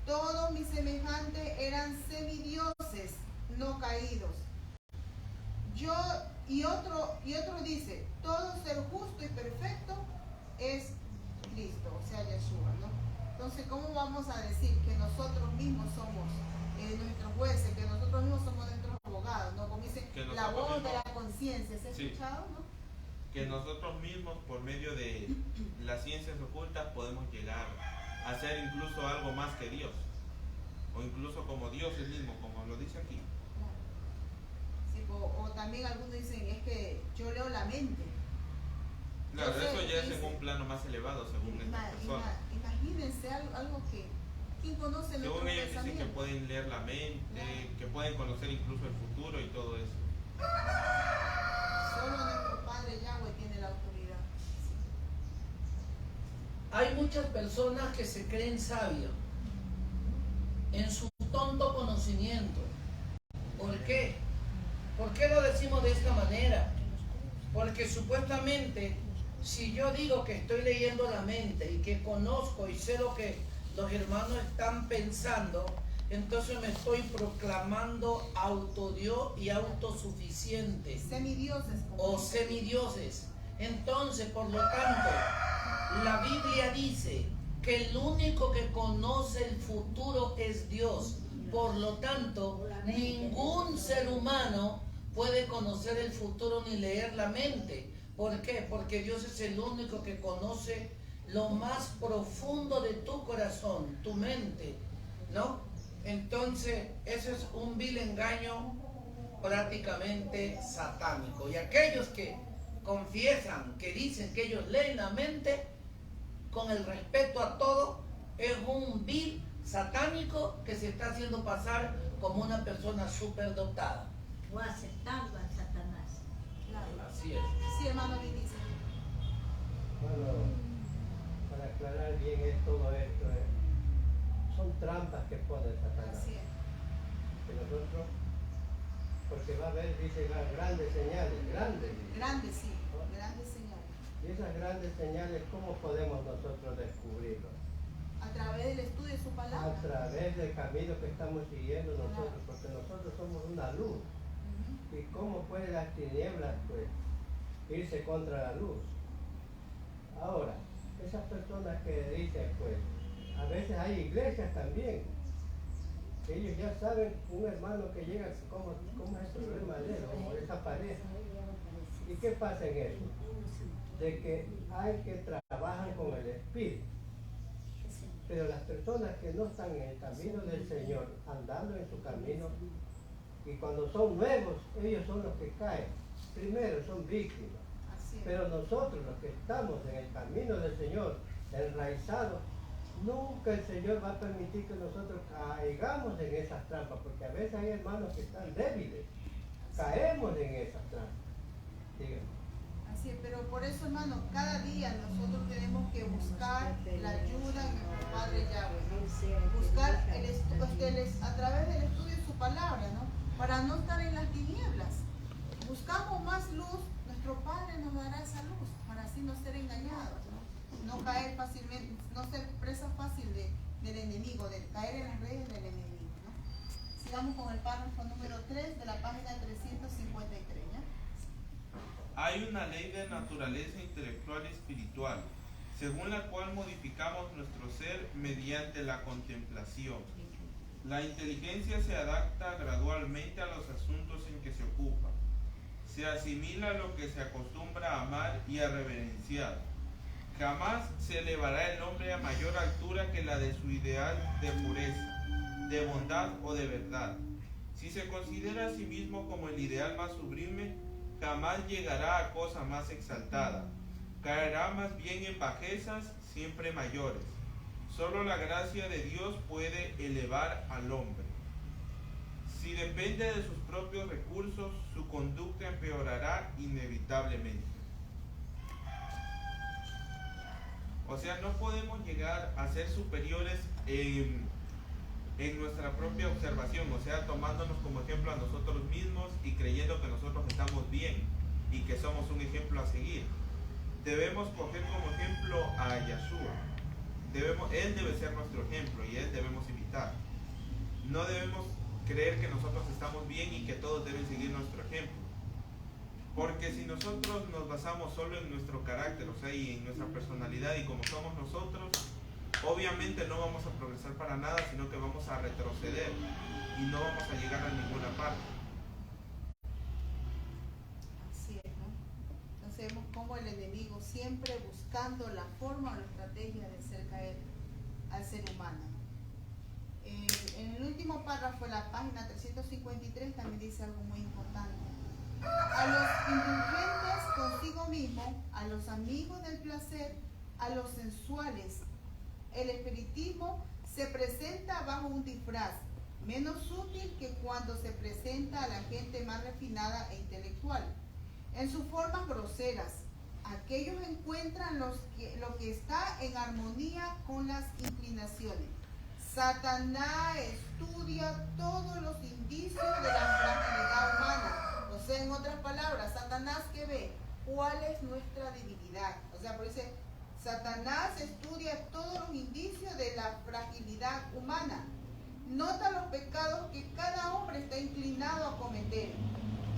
todos mis semejantes eran semidioses no caídos. Yo Y otro dice, todo ser justo y perfecto es Cristo, o sea, Yeshua, ¿no? Entonces, ¿cómo vamos a decir que nosotros mismos somos nuestros jueces, que nosotros mismos somos nuestros abogados, ¿no? Como dice, la voz de la conciencia, ¿se ha escuchado, no? Que nosotros mismos, por medio de las ciencias ocultas, podemos llegar a ser incluso algo más que Dios, o incluso como Dios el mismo, como lo dice aquí. Sí, o también algunos dicen, es que yo leo la mente. Claro, Entonces, eso ya es dice, en un plano más elevado, según esta persona. Imagínense algo que, ¿quién conoce nuestros Según ellos dicen que pensamientos? pueden leer la mente, que pueden conocer incluso el futuro y todo eso. Solo nuestro Padre Yahweh tiene la autoridad. Hay muchas personas que se creen sabios en su tonto conocimiento. ¿Por qué? ¿Por qué lo decimos de esta manera? Porque supuestamente, si yo digo que estoy leyendo la mente y que conozco y sé lo que los hermanos están pensando, entonces me estoy proclamando autodios y autosuficiente. Semidioses. O semidioses. Entonces, por lo tanto, la Biblia dice que el único que conoce el futuro es Dios. Por lo tanto, ningún ser humano puede conocer el futuro ni leer la mente. ¿Por qué? Porque Dios es el único que conoce lo más profundo de tu corazón, tu mente, ¿no? Entonces, ese es un vil engaño prácticamente satánico. Y aquellos que confiesan, que dicen que ellos leen la mente, con el respeto a todo, es un vil satánico que se está haciendo pasar como una persona superdotada. O aceptando a Satanás. Claro. Así es. Sí, hermano Vinicio. Bueno, para aclarar bien todo esto, son trampas que pone Satanás. Así es. Que nosotros, porque va a haber, dice, las grandes señales, grandes. Grandes, sí. Grandes señales. Y esas grandes señales, ¿cómo podemos nosotros descubrirlas? A través del estudio de su palabra. A través del camino que estamos siguiendo nosotros, porque nosotros somos una luz. ¿Y cómo pueden las tinieblas, pues, irse contra la luz? Ahora, esas personas que dicen, pues, a veces hay iglesias también, que ellos ya saben, un hermano que llega, cómo es el problema de él, o esa pareja. ¿Y qué pasa en eso? De que hay que trabajar con el Espíritu. Pero las personas que no están en el camino del Señor, andando en su camino, y cuando son nuevos, ellos son los que caen. Primero son víctimas. Así es. Pero nosotros, los que estamos en el camino del Señor, enraizados, nunca el Señor va a permitir que nosotros caigamos en esas trampas, porque a veces hay hermanos que están débiles. Caemos en esas trampas. Díganme. Así es, pero por eso, hermano, cada día nosotros tenemos que buscar la ayuda de nuestro Padre Yahweh. Buscar a través del estudio de su palabra, ¿no? Para no estar en las tinieblas. Buscamos más luz, nuestro Padre nos dará esa luz, para así no ser engañados, ¿no? No caer fácilmente, no ser presa fácil del enemigo, de caer en las redes del enemigo, ¿no? Sigamos con el párrafo número 3 de la página 353, ¿ya? Hay una ley de naturaleza intelectual y espiritual, según la cual modificamos nuestro ser mediante la contemplación. La inteligencia se adapta gradualmente a los asuntos en que se ocupa. Se asimila a lo que se acostumbra a amar y a reverenciar. Jamás se elevará el hombre a mayor altura que la de su ideal de pureza, de bondad o de verdad. Si se considera a sí mismo como el ideal más sublime, jamás llegará a cosa más exaltada. Caerá más bien en bajezas siempre mayores. Solo la gracia de Dios puede elevar al hombre. Si depende de sus propios recursos, su conducta empeorará inevitablemente. O sea, no podemos llegar a ser superiores en nuestra propia observación, o sea, tomándonos como ejemplo a nosotros mismos y creyendo que nosotros estamos bien y que somos un ejemplo a seguir. Debemos coger como ejemplo a Yeshua. Él debe ser nuestro ejemplo y él debemos imitar. No debemos creer que nosotros estamos bien y que todos deben seguir nuestro ejemplo. Porque si nosotros nos basamos solo en nuestro carácter, o sea, y en nuestra personalidad y como somos nosotros, obviamente no vamos a progresar para nada, sino que vamos a retroceder y no vamos a llegar a ninguna parte. Así es, ¿no? Entonces vemos cómo el enemigo siempre buscando la forma o la estrategia de hacer caer al ser humano. En el último párrafo de la página 353 también dice algo muy importante. A los indulgentes consigo mismo, a los amigos del placer, a los sensuales. El espiritismo se presenta bajo un disfraz menos útil que cuando se presenta a la gente más refinada e intelectual. En sus formas groseras, aquellos encuentran lo que está en armonía con las inclinaciones. Satanás estudia todos los indicios de la fragilidad humana. O sea, en otras palabras, Satanás, ¿qué ve? ¿Cuál es nuestra debilidad? O sea, por eso Satanás estudia todos los indicios de la fragilidad humana. Nota los pecados que cada hombre está inclinado a cometer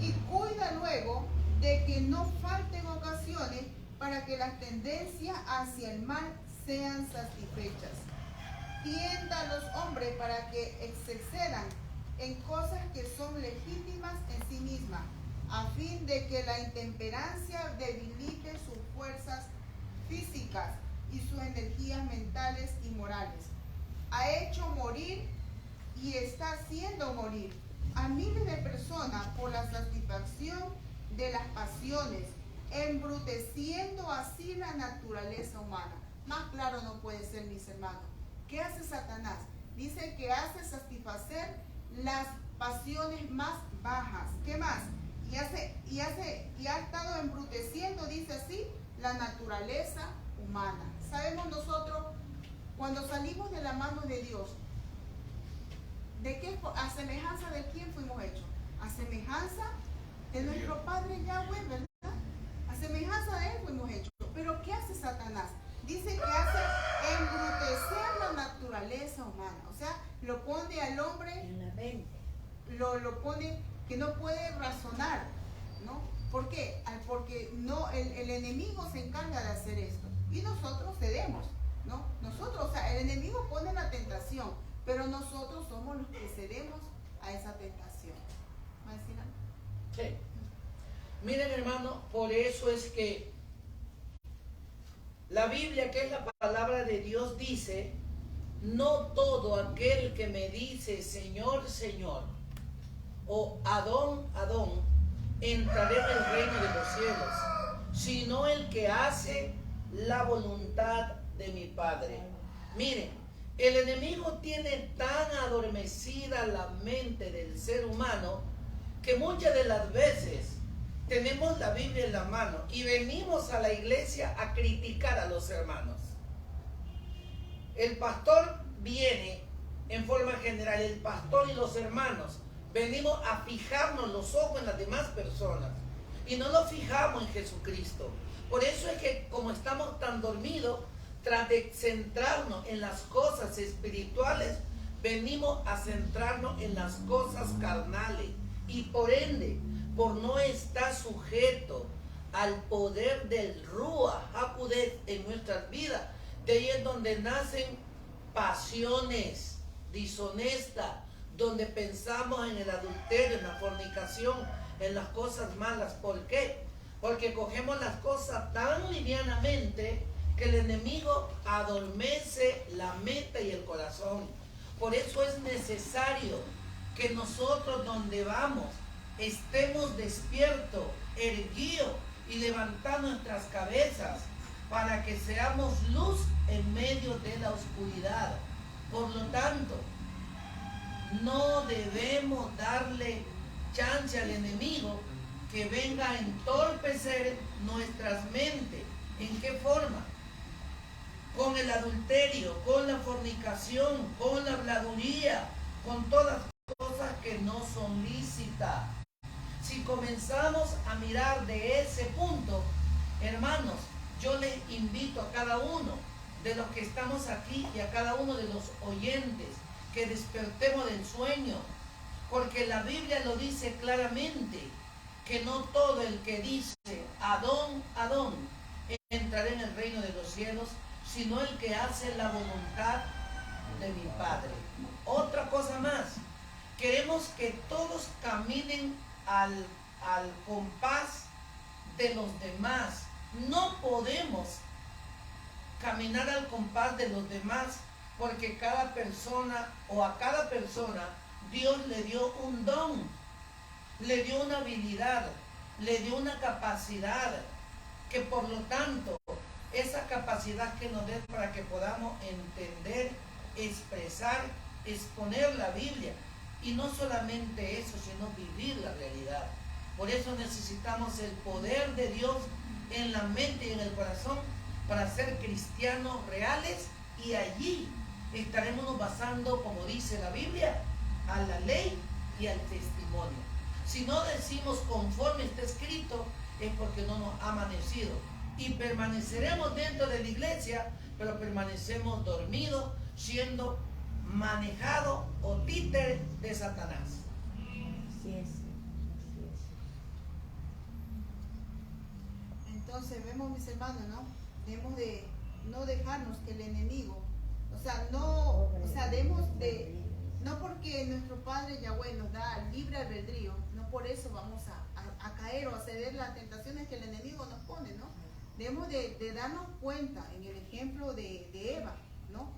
y cuida luego de que no falten ocasiones para que las tendencias hacia el mal sean satisfechas. Tienta a los hombres para que excedan en cosas que son legítimas en sí mismas, a fin de que la intemperancia debilite sus fuerzas físicas y sus energías mentales y morales. Ha hecho morir y está haciendo morir a miles de personas por la satisfacción de las pasiones, embruteciendo así la naturaleza humana. Más claro no puede ser, mis hermanos. ¿Qué hace Satanás? Dice que hace satisfacer las pasiones más bajas. ¿Qué más? Y ha estado embruteciendo, dice así, la naturaleza humana. Sabemos nosotros, cuando salimos de la mano de Dios, ¿de qué? ¿A semejanza de quién fuimos hechos? A semejanza de nuestro Padre Yahweh, ¿verdad? A semejanza de Él fuimos hechos. Pero ¿qué hace Satanás? Dice que hace embrutecer la naturaleza humana. O sea, lo pone al hombre En la mente. Lo pone que no puede razonar, ¿no? ¿Por qué? Porque no, el enemigo se encarga de hacer esto y nosotros cedemos, ¿no? Nosotros, o sea, el enemigo pone la tentación, pero nosotros somos los que cedemos a esa tentación. ¿Va a decir algo? Sí. Miren, hermano, por eso es que la Biblia, que es la palabra de Dios, dice: no todo aquel que me dice Señor, Señor, o Adón, Adón, entraré en el reino de los cielos, sino el que hace la voluntad de mi Padre. Miren, el enemigo tiene tan adormecida la mente del ser humano que muchas de las veces tenemos la Biblia en la mano y venimos a la iglesia a criticar a los hermanos. El pastor viene en forma general, el pastor y los hermanos venimos a fijarnos los ojos en las demás personas y no nos fijamos en Jesucristo. Por eso es que, como estamos tan dormidos, tras de centrarnos en las cosas espirituales, venimos a centrarnos en las cosas carnales y por ende, por no estar sujeto al poder del Ruach HaKodesh en nuestras vidas, de ahí es donde nacen pasiones dishonestas, donde pensamos en el adulterio, en la fornicación, en las cosas malas. ¿Por qué? Porque cogemos las cosas tan livianamente que el enemigo adormece la mente y el corazón. Por eso es necesario que nosotros, donde vamos, estemos despiertos, erguidos y levantando nuestras cabezas para que seamos luz en medio de la oscuridad. Por lo tanto, no debemos darle chance al enemigo que venga a entorpecer nuestras mentes. ¿En qué forma? Con el adulterio, con la fornicación, con la habladuría, con todas cosas que no son lícitas. Si comenzamos a mirar de ese punto, hermanos, yo les invito a cada uno de los que estamos aquí y a cada uno de los oyentes que despertemos del sueño, porque la Biblia lo dice claramente, que no todo el que dice Adón, Adón, entrará en el reino de los cielos, sino el que hace la voluntad de mi Padre. Otra cosa más, queremos que todos caminen al compás de los demás. No podemos caminar al compás de los demás porque cada persona o a cada persona Dios le dio un don, le dio una habilidad, le dio una capacidad, que por lo tanto esa capacidad que nos dé para que podamos entender, expresar, exponer la Biblia, y no solamente eso, sino vivir la realidad. Por eso necesitamos el poder de Dios en la mente y en el corazón para ser cristianos reales, y allí estaremos basando, como dice la Biblia, a la ley y al testimonio. Si no decimos conforme está escrito, es porque no nos ha amanecido. Y permaneceremos dentro de la iglesia, pero permanecemos dormidos, siendo manejados o títeres de Satanás. Así es. Entonces vemos, mis hermanos, ¿no? Debemos de no dejarnos que el enemigo, debemos de, no porque nuestro Padre Yahweh nos da libre albedrío, no por eso vamos a caer o a ceder las tentaciones que el enemigo nos pone, ¿no? Debemos de darnos cuenta en el ejemplo de Eva, ¿no?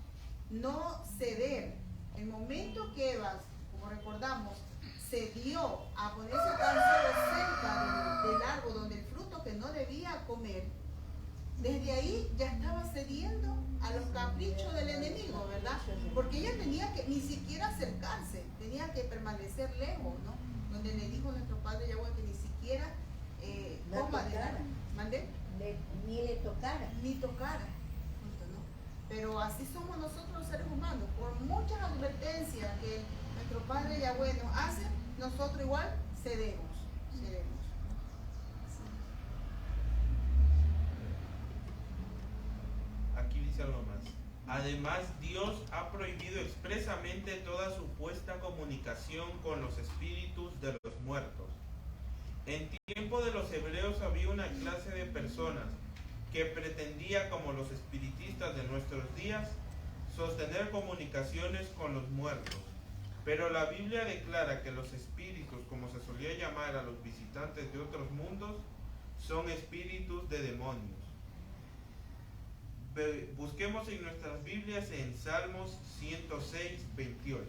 No ceder. El momento que Eva, como recordamos, se dio a ponerse tan solo cerca del árbol donde el fruto que no debía comer, desde ahí ya estaba cediendo a los caprichos del enemigo, ¿verdad? Porque ella tenía que ni siquiera acercarse, tenía que permanecer lejos, ¿no? Donde le dijo nuestro Padre Yahweh que ni siquiera coma de nada. ¿Mandé? Ni le tocara. Ni tocara. ¿No? Pero así somos nosotros los seres humanos. Por muchas advertencias que nuestro Padre Yahweh nos hace, nosotros igual cedemos. Aquí dice algo más. Además, Dios ha prohibido expresamente toda supuesta comunicación con los espíritus de los muertos. En tiempo de los hebreos había una clase de personas que pretendía, como los espiritistas de nuestros días, sostener comunicaciones con los muertos. Pero la Biblia declara que los espíritus, como se solía llamar a los visitantes de otros mundos, son espíritus de demonios. Busquemos en nuestras Biblias en Salmos 106, 28.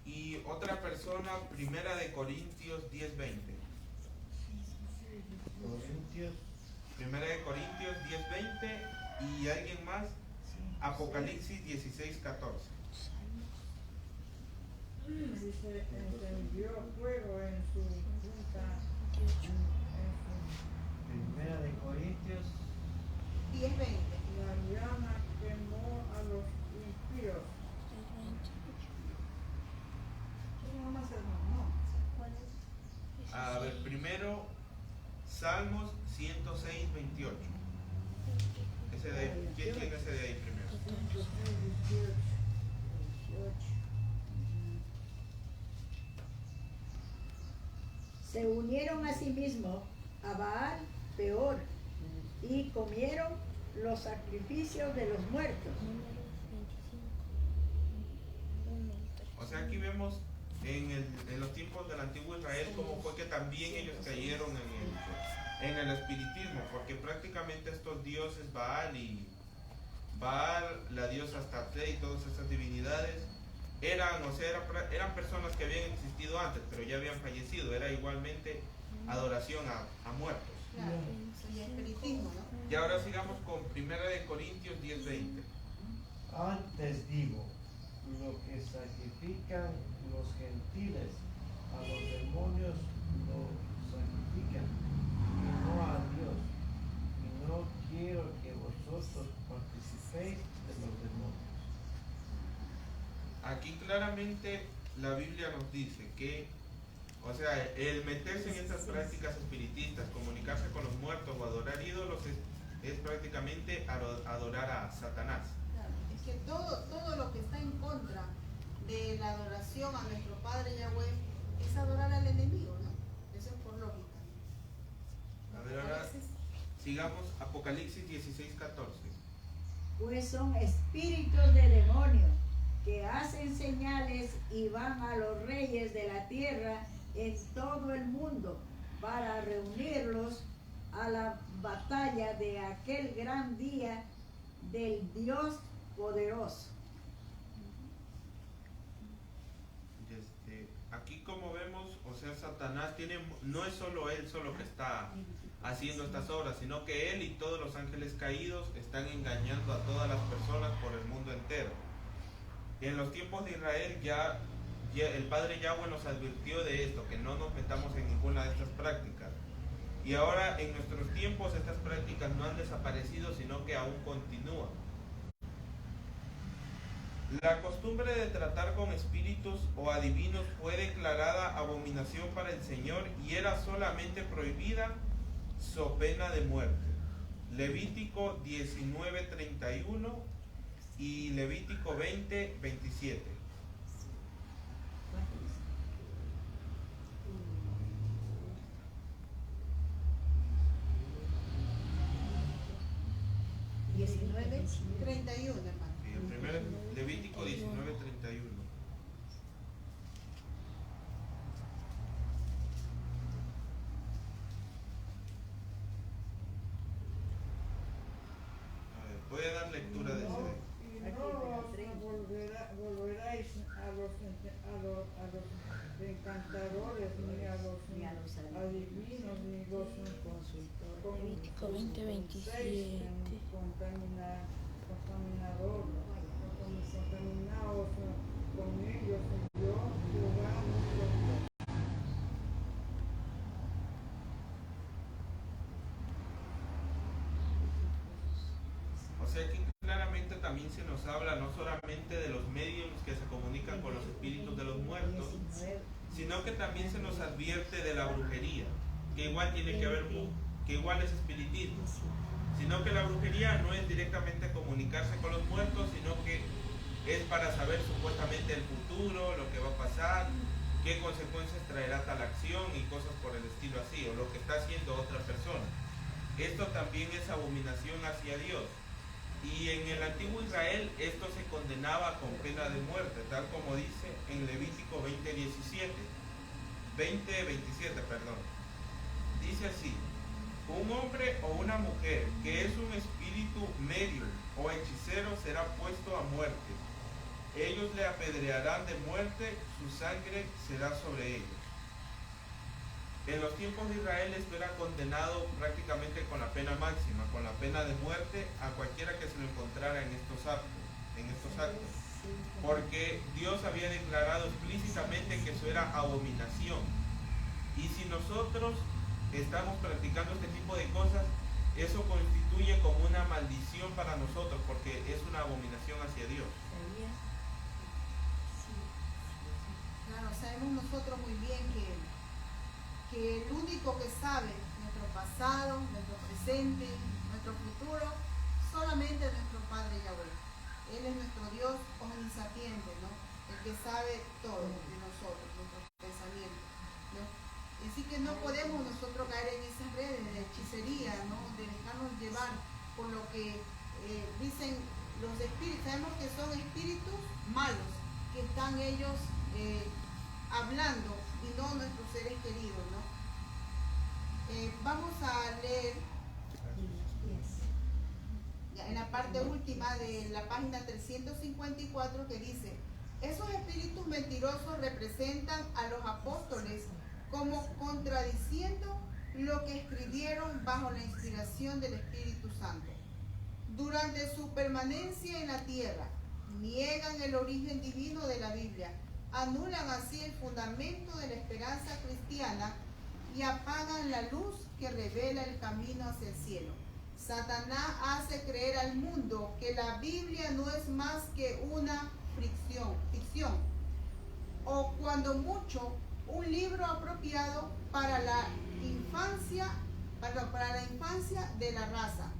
Y otra persona, Primera de Corintios 10, 20. Primera de Corintios 10, 20. Y alguien más, Apocalipsis 16, 14. Dice, encendió fuego en su punta. Primera de Corintios 10, 20. La llama quemó a los impíos. A ver, primero, Salmos 106, 28. Ese de ahí, ¿quién tiene ese de ahí primero? 106, 18. Se unieron a sí mismos a Baal Peor y comieron los sacrificios de los muertos. O sea, aquí vemos en los tiempos del antiguo Israel cómo fue que también ellos cayeron en el espiritismo, porque prácticamente estos dioses Baal, la diosa Astarte y todas esas divinidades eran personas que habían existido antes, pero ya habían fallecido. Era igualmente adoración a muertos. Claro, sería espiritismo, ¿no? Y ahora sigamos con 1 Corintios 10:20. Antes digo, lo que sacrifican los gentiles a los demonios lo sacrifican, y no a Dios. Y no quiero que vosotros participéis de los demonios. Aquí claramente la Biblia nos dice que, o sea, el meterse en estas prácticas espiritistas, comunicarse con los muertos o adorar ídolos es prácticamente adorar a Satanás. Claro, es que todo lo que está en contra de la adoración a nuestro Padre Yahweh es adorar al enemigo, ¿no? Eso es por lógica. A ver, ahora sigamos Apocalipsis 16:14. Pues son espíritus de demonios que hacen señales y van a los reyes de la tierra en todo el mundo para reunirlos a la batalla de aquel gran día del Dios poderoso. Aquí como vemos, o sea, Satanás no es solo él solo que está haciendo estas obras, sino que él y todos los ángeles caídos están engañando a todas las personas por el mundo entero. En los tiempos de Israel ya el Padre Yahweh nos advirtió de esto, que no nos metamos en ninguna de estas prácticas. Y ahora en nuestros tiempos estas prácticas no han desaparecido, sino que aún continúan. La costumbre de tratar con espíritus o adivinos fue declarada abominación para el Señor y era solamente prohibida so pena de muerte. Levítico 19:31 y Levítico 20:27. ¿19? 31, hermano. Y el primero es Levítico 19:31. Voy a dar lectura de ese. Y no volveráis a los encantadores, ni a los adivinos, ni los Levítico 20:27. Contaminados con ellos, y yo, Jehová, nuestro Dios. O sea que claramente también se nos habla no solamente de los medios que se comunican con los espíritus de los muertos, sino que también se nos advierte de la brujería, que igual tiene que ver, que igual es espiritismo, sino que la brujería no es directamente comunicarse con los muertos, sino que es para saber supuestamente el futuro, lo que va a pasar, qué consecuencias traerá tal acción y cosas por el estilo así, o lo que está haciendo otra persona. Esto también es abominación hacia Dios. Y en el antiguo Israel esto se condenaba con pena de muerte, tal como dice en Levítico 20:27, perdón. Dice así: un hombre o una mujer que es un espíritu medium o hechicero será puesto a muerte. Ellos le apedrearán de muerte, su sangre será sobre ellos. En los tiempos de Israel esto era condenado prácticamente con la pena máxima, con la pena de muerte a cualquiera que se lo encontrara en estos actos. Porque Dios había declarado explícitamente que eso era abominación. Y si nosotros estamos practicando este tipo de cosas, eso constituye como una maldición para nosotros, porque es una abominación hacia Dios. Claro, sabemos nosotros muy bien que el único que sabe nuestro pasado, nuestro presente, nuestro futuro, solamente es nuestro Padre Yahweh. Él es nuestro Dios omnisapiente, ¿no? El que sabe todo de nosotros, nuestros pensamientos, ¿no? Así que no podemos nosotros caer en esas redes de hechicería, ¿no? De dejarnos llevar por lo que dicen los espíritus. Sabemos que son espíritus malos, que están ellos hablando y no nuestros seres queridos, ¿no? Vamos a leer en la parte última de la página 354 que dice: esos espíritus mentirosos representan a los apóstoles como contradiciendo lo que escribieron bajo la inspiración del Espíritu Santo. Durante su permanencia en la tierra, niegan el origen divino de la Biblia, anulan así el fundamento de la esperanza cristiana y apagan la luz que revela el camino hacia el cielo. Satanás hace creer al mundo que la Biblia no es más que una ficción, o cuando mucho, un libro apropiado para la infancia de la raza.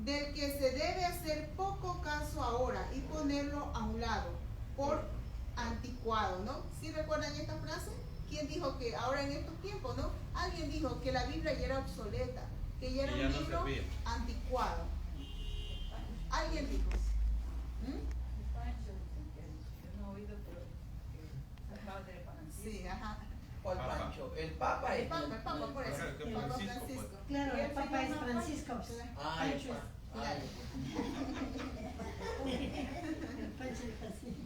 del que se debe hacer poco caso ahora y ponerlo a un lado, por anticuado, ¿no? ¿Sí recuerdan esta frase? ¿Quién dijo que ahora en estos tiempos, no? Alguien dijo que la Biblia ya era obsoleta, que ya era un libro anticuado. ¿Alguien dijo? Sí, ajá. ¿Cuál Pancho? El Papa es. El Papa, por eso. El Papa Francisco. Claro, el Papa es Francisco. Ay, el Papa. Claro. El Pancho es Francisco.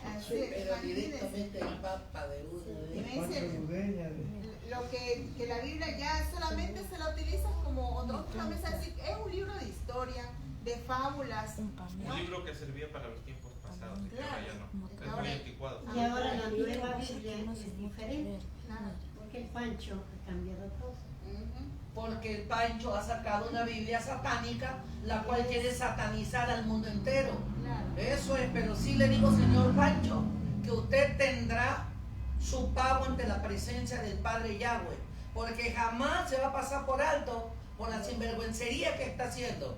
Así es, Pero imagínense. directamente el Papa de uno. Y me dice, lo que la Biblia ya solamente se la utiliza como otros también se dice, es un libro de historia, de fábulas. Un libro que servía para los tiempos pasados, y que ahora ya no. Es muy anticuado. Y ahora la nueva Biblia es diferente, Claro. porque el Pancho ha cambiado todo. Porque el Pancho ha sacado una Biblia satánica, la cual quiere satanizar al mundo entero. Claro. Eso es, pero sí le digo, señor Pancho, que usted tendrá su pago ante la presencia del Padre Yahweh, porque jamás se va a pasar por alto por la sinvergüencería que está haciendo.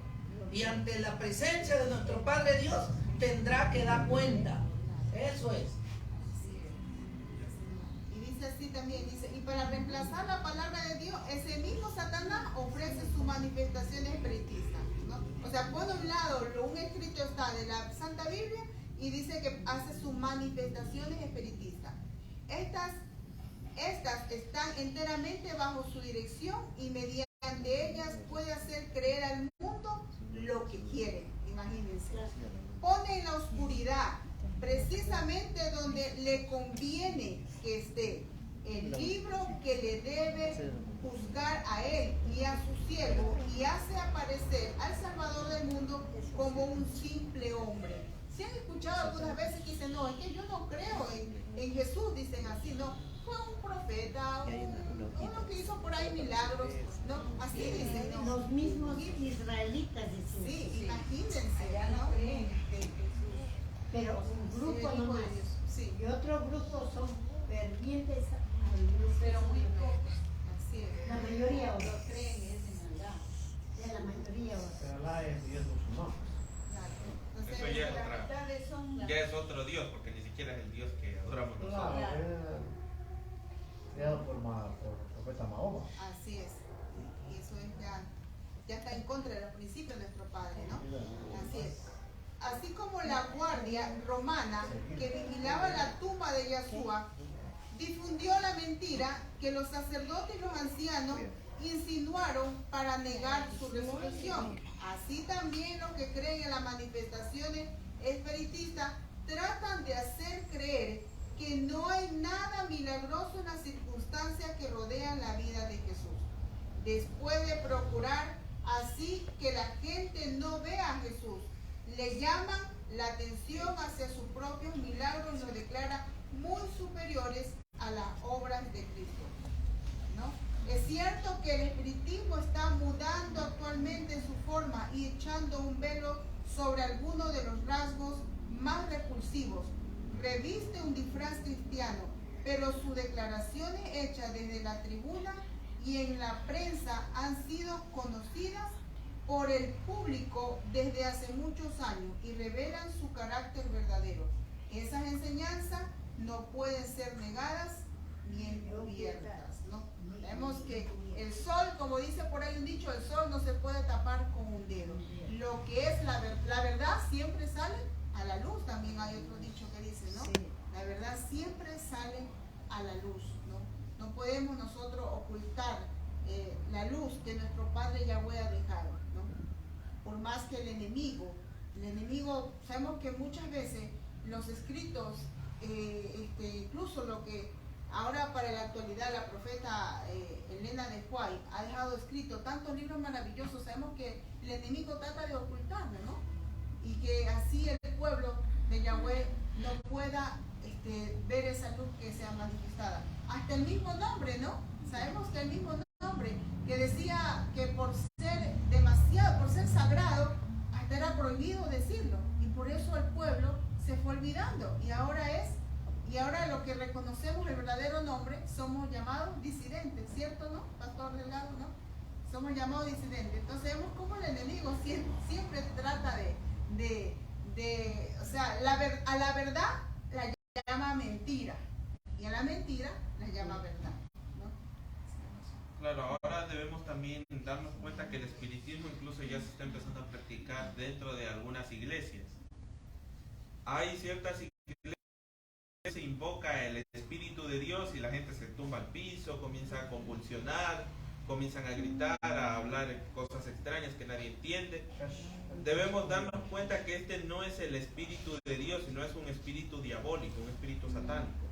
Y ante la presencia de nuestro Padre Dios tendrá que dar cuenta. Eso es. Y dice así también, dice, y para reemplazar la palabra de Dios, ese mismo Satanás ofrece sus manifestaciones espiritistas, ¿no? O sea, por un lado, un escrito está de la Santa Biblia y dice que hace sus manifestaciones espiritistas. Estas están enteramente bajo su dirección y mediante ellas puede hacer creer al mundo lo que quiere. Imagínense. Pone en la oscuridad, precisamente donde le conviene que esté, el libro que le debe juzgar a él y a su siervo, y hace aparecer al Salvador del mundo como un simple hombre. ¿Se han escuchado algunas veces que dicen, no, es que yo no creo en Jesús? Dicen así, no, fue un profeta, uno que hizo por ahí milagros, ¿no? Así dicen, ¿no? Los mismos israelitas dicen. Sí, imagínense, ¿no? Pero un grupo nomás. Sí. Y otro grupo son fervientes a Dios. Pero muy pocos. Así es. La mayoría ahora. Lo creen, es en verdad. Ya la mayoría ahora. Pero Alá es Dios musulmán. Eso ya es otro Dios, porque ni siquiera es el Dios que adoramos nosotros. Claro, creado por el profeta Mahoma. Así es. Y eso es ya está en contra de los principios de nuestro Padre, ¿no? Así es. Así como la guardia romana que vigilaba la tumba de Yeshua difundió la mentira que los sacerdotes y los ancianos insinuaron para negar su resurrección. Así también los que creen en las manifestaciones espiritistas tratan de hacer creer que no hay nada milagroso en las circunstancias que rodean la vida de Jesús. Después de procurar así que la gente no vea a Jesús, le llaman la atención hacia sus propios milagros y los declara muy superiores a las obras de Cristo, ¿no? Es cierto que el espiritismo está mudando actualmente en su forma y echando un velo sobre algunos de los rasgos más repulsivos. Reviste un disfraz cristiano, pero sus declaraciones hechas desde la tribuna y en la prensa han sido conocidas por el público desde hace muchos años y revelan su carácter verdadero. Esas enseñanzas no pueden ser negadas ni encubiertas, ¿no? Vemos que el sol, como dice por ahí un dicho, el sol no se puede tapar con un dedo. Lo que es la verdad siempre sale a la luz. También hay otro dicho que dice, ¿no? La verdad siempre sale a la luz, ¿no? No podemos nosotros ocultar la luz que nuestro Padre Yahweh ha dejado, ¿no? Por más que el enemigo, sabemos que muchas veces los escritos, incluso lo que ahora para la actualidad la profeta Elena de White ha dejado escrito tantos libros maravillosos, sabemos que el enemigo trata de ocultarlo, ¿no? Y que así el pueblo de Yahweh no pueda ver esa luz que sea manifestada. Hasta el mismo nombre, ¿no? Sabemos que el mismo nombre que decía que por ser demasiado, por ser sagrado, hasta era prohibido decirlo. Y por eso el pueblo se fue olvidando. Y ahora lo que reconocemos el verdadero nombre, somos llamados disidentes, ¿cierto, no? Pastor Delgado, ¿no? somos llamados disidentes. Entonces vemos cómo el enemigo siempre trata o sea, a la verdad la llama mentira y a la mentira la llama verdad, ¿no? Claro, ahora debemos también darnos cuenta que el espiritismo incluso ya se está empezando a practicar dentro de algunas iglesias. Hay ciertas iglesias que se invoca el Espíritu de Dios y la gente se tumba al piso, comienza a convulsionar, comienzan a gritar, a hablar cosas extrañas que nadie entiende. Debemos darnos cuenta que este no es el Espíritu de Dios, sino es un espíritu diabólico, un espíritu satánico.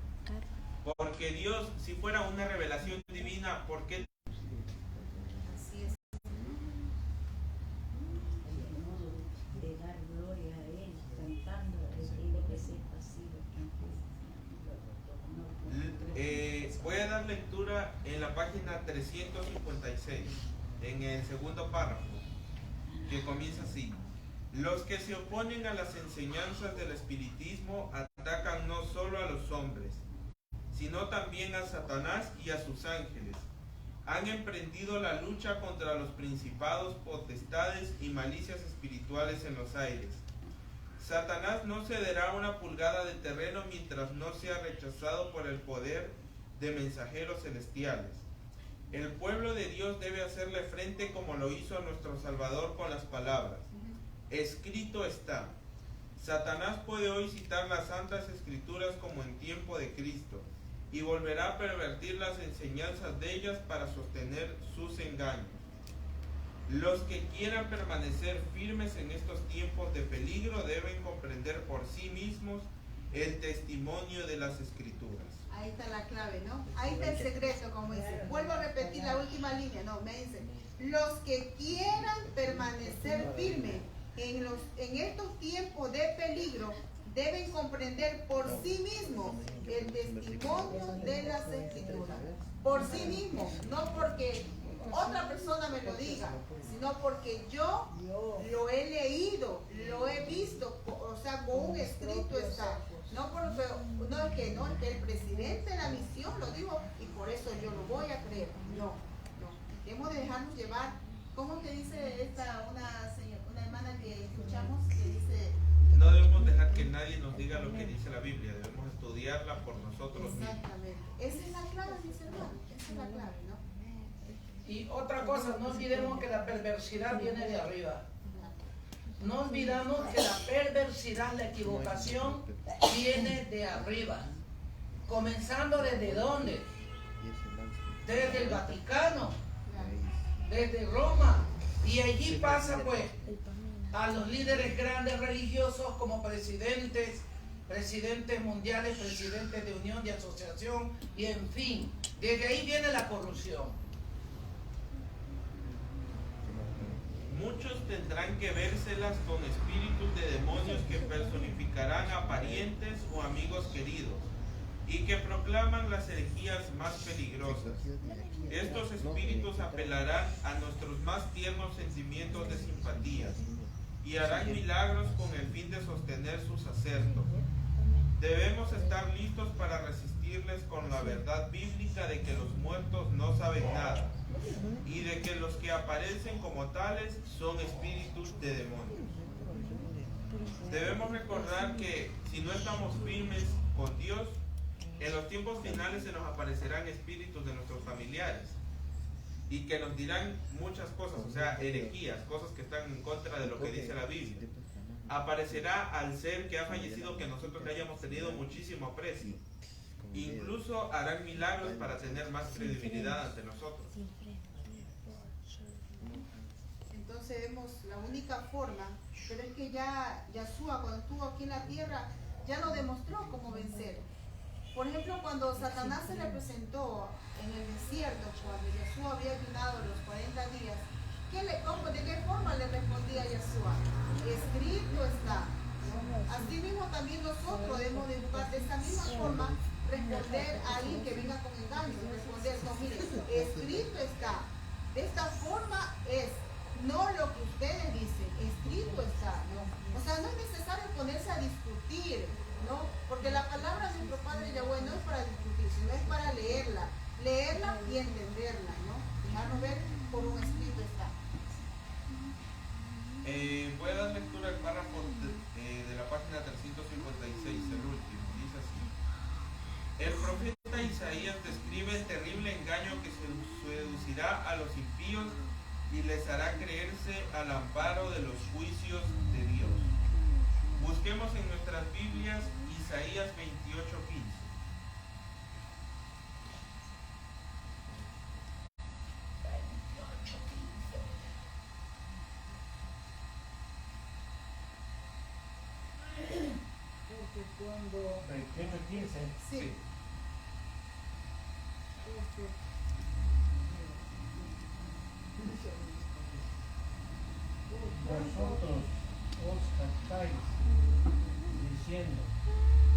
Porque Dios, si fuera una revelación divina, ¿por qué? Así es. De dar gloria a Él, cantando, tiene que ser pasivo. Voy a dar lectura en la página 356, en el segundo párrafo, que comienza así. Los que se oponen a las enseñanzas del espiritismo atacan no solo a los hombres, sino también a Satanás y a sus ángeles. Han emprendido la lucha contra los principados, potestades y malicias espirituales en los aires. Satanás no cederá una pulgada de terreno mientras no sea rechazado por el poder de mensajeros celestiales. El pueblo de Dios debe hacerle frente como lo hizo a nuestro Salvador con las palabras: escrito está. Satanás puede hoy citar las santas escrituras como en tiempo de Cristo y volverá a pervertir las enseñanzas de ellas para sostener sus engaños. Los que quieran permanecer firmes en estos tiempos de peligro deben comprender por sí mismos el testimonio de las escrituras. Ahí está la clave, ¿no? Ahí está el secreto, como dice. Vuelvo a repetir la última línea, no, me dice: los que quieran permanecer firmes en estos tiempos de peligro deben comprender por sí mismos el testimonio de las escrituras. Por sí mismos, no porque otra persona me lo diga, sino porque yo lo he leído, lo he visto, o sea, con un escrito está. No porque es que el presidente de la misión lo dijo y por eso yo lo voy a creer. No. Debemos de dejarnos llevar. ¿Cómo que dice una hermana que escuchamos que dice? No debemos dejar que nadie nos diga lo que dice la Biblia, debemos estudiarla por nosotros mismos. Exactamente. Esa es la clave, mis hermanos. Esa es la clave, ¿no? Y otra cosa, no olvidemos que la perversidad viene de arriba. No olvidamos que la perversidad, la equivocación, viene de arriba. Comenzando desde dónde? Desde el Vaticano, desde Roma. Y allí pasa pues a los líderes grandes religiosos como presidentes mundiales, presidentes de unión, de asociación, y en fin, desde ahí viene la corrupción. Muchos tendrán que vérselas con espíritus de demonios que personificarán a parientes o amigos queridos y que proclaman las herejías más peligrosas. Estos espíritus apelarán a nuestros más tiernos sentimientos de simpatía y harán milagros con el fin de sostener sus acertos. Debemos estar listos para resistirles con la verdad bíblica de que los muertos no saben nada y de que los que aparecen como tales son espíritus de demonios. Debemos recordar que si no estamos firmes con Dios, en los tiempos finales se nos aparecerán espíritus de nuestros familiares y que nos dirán muchas cosas, o sea, herejías, cosas que están en contra de lo que dice la Biblia. Aparecerá al ser que ha fallecido que nosotros le hayamos tenido muchísimo aprecio. Incluso harán milagros para tener más credibilidad ante nosotros. Entonces vemos la única forma, pero es que ya Yeshua cuando estuvo aquí en la tierra ya lo demostró cómo vencer. Por ejemplo, cuando Satanás se le presentó en el desierto, cuando Yeshua había ayunado los 40 días, ¿de qué forma le respondía Yeshua? Escrito está. Así mismo también nosotros debemos de buscar de esta misma forma responder a alguien que venga con engaño, responder, no, mire, escrito está. De esta forma es, no lo que ustedes dicen, escrito está, ¿no? O sea, no es necesario ponerse a discutir, ¿no? Porque la palabra de nuestro Padre Yahweh no es para discutir, sino es para leerla y entenderla, ¿no? Dejarnos ver por un escrito está. Voy a dar lectura al párrafo de la página 356, el último. Dice así: el profeta Isaías describe el terrible engaño que seducirá a los impíos y les hará creerse al amparo de los juicios de Dios. Busquemos en nuestras Biblias Isaías 28:15. Porque cuando 21:15. Sí. Vosotros os jactáis diciendo,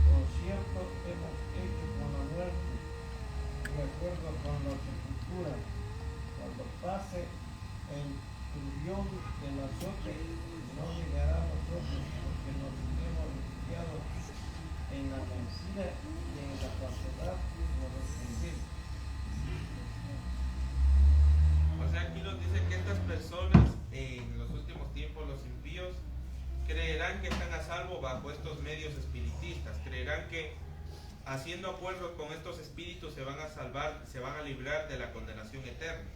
por cierto hemos hecho con la muerte, de acuerdo con la sepultura, cuando pase el turbión del azote, no llegará a nosotros, porque nos hemos refugiado en la mentira y en la falsedad nos respondimos. O sea, aquí nos dice que estas personas en los últimos tiempos, los impíos, creerán que están a salvo bajo estos medios espiritistas, creerán que haciendo acuerdos con estos espíritus se van a salvar, se van a librar de la condenación eterna.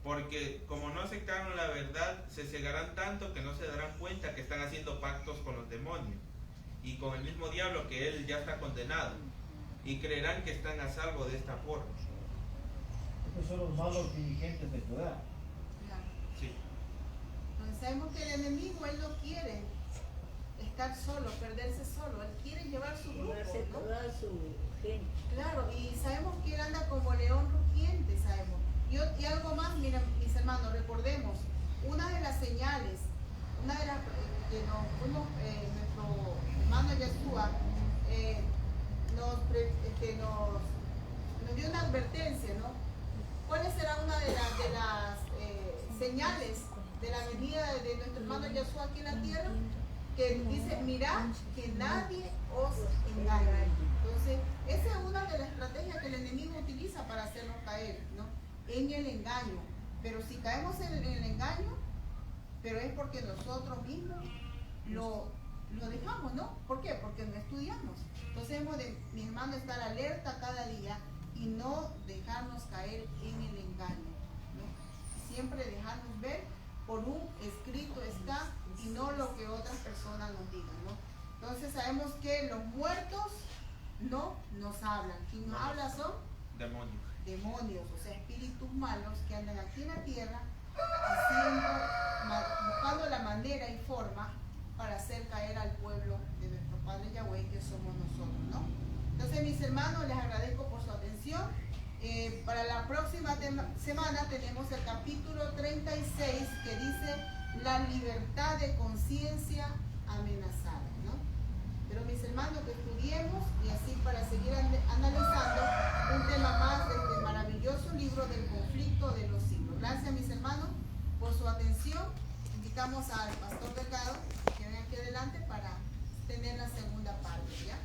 Porque como no aceptaron la verdad, se cegarán tanto que no se darán cuenta que están haciendo pactos con los demonios y con el mismo diablo, que él ya está condenado, y creerán que están a salvo de esta forma. Estos son los malos dirigentes de Judá. Sí. Entonces sabemos que el enemigo, él no quiere estar solo, perderse solo, él quiere llevar su grupo, Llevarse ¿no? toda su gente. Claro, y sabemos que él anda como león rugiente, sabemos. Y algo más, miren, mis hermanos, recordemos, una de las señales, una de las que nuestro hermano Yeshua nos dio una advertencia, ¿no? ¿Cuál será una de las señales de la venida de nuestro hermano Yeshua aquí en la tierra? Que dice, mirad que nadie os engañe. Entonces, esa es una de las estrategias que el enemigo utiliza para hacernos caer, ¿no? En el engaño. Pero si caemos en el engaño, pero es porque nosotros mismos lo dejamos, ¿no? ¿Por qué? Porque no estudiamos. Entonces hemos de, mi hermano, estar alerta cada día y no dejarnos caer en el engaño, ¿no? Siempre dejarnos ver por un escrito está y no lo que otras personas nos digan, ¿no? Entonces sabemos que los muertos no nos hablan. Quien nos habla son demonios, o sea, espíritus malos que andan aquí en la tierra buscando la manera y forma para hacer caer al pueblo de nuestro Padre Yahweh, que somos nosotros, ¿no? Entonces, mis hermanos, les agradezco por su atención. Para la próxima semana tenemos el capítulo 36, que dice la libertad de conciencia amenazada, ¿no? Pero mis hermanos, que estudiemos y así para seguir analizando un tema más de este maravilloso libro del conflicto de los siglos. Gracias, mis hermanos, por su atención. Invitamos al pastor Delgado que venga aquí adelante para tener la segunda parte, ¿ya?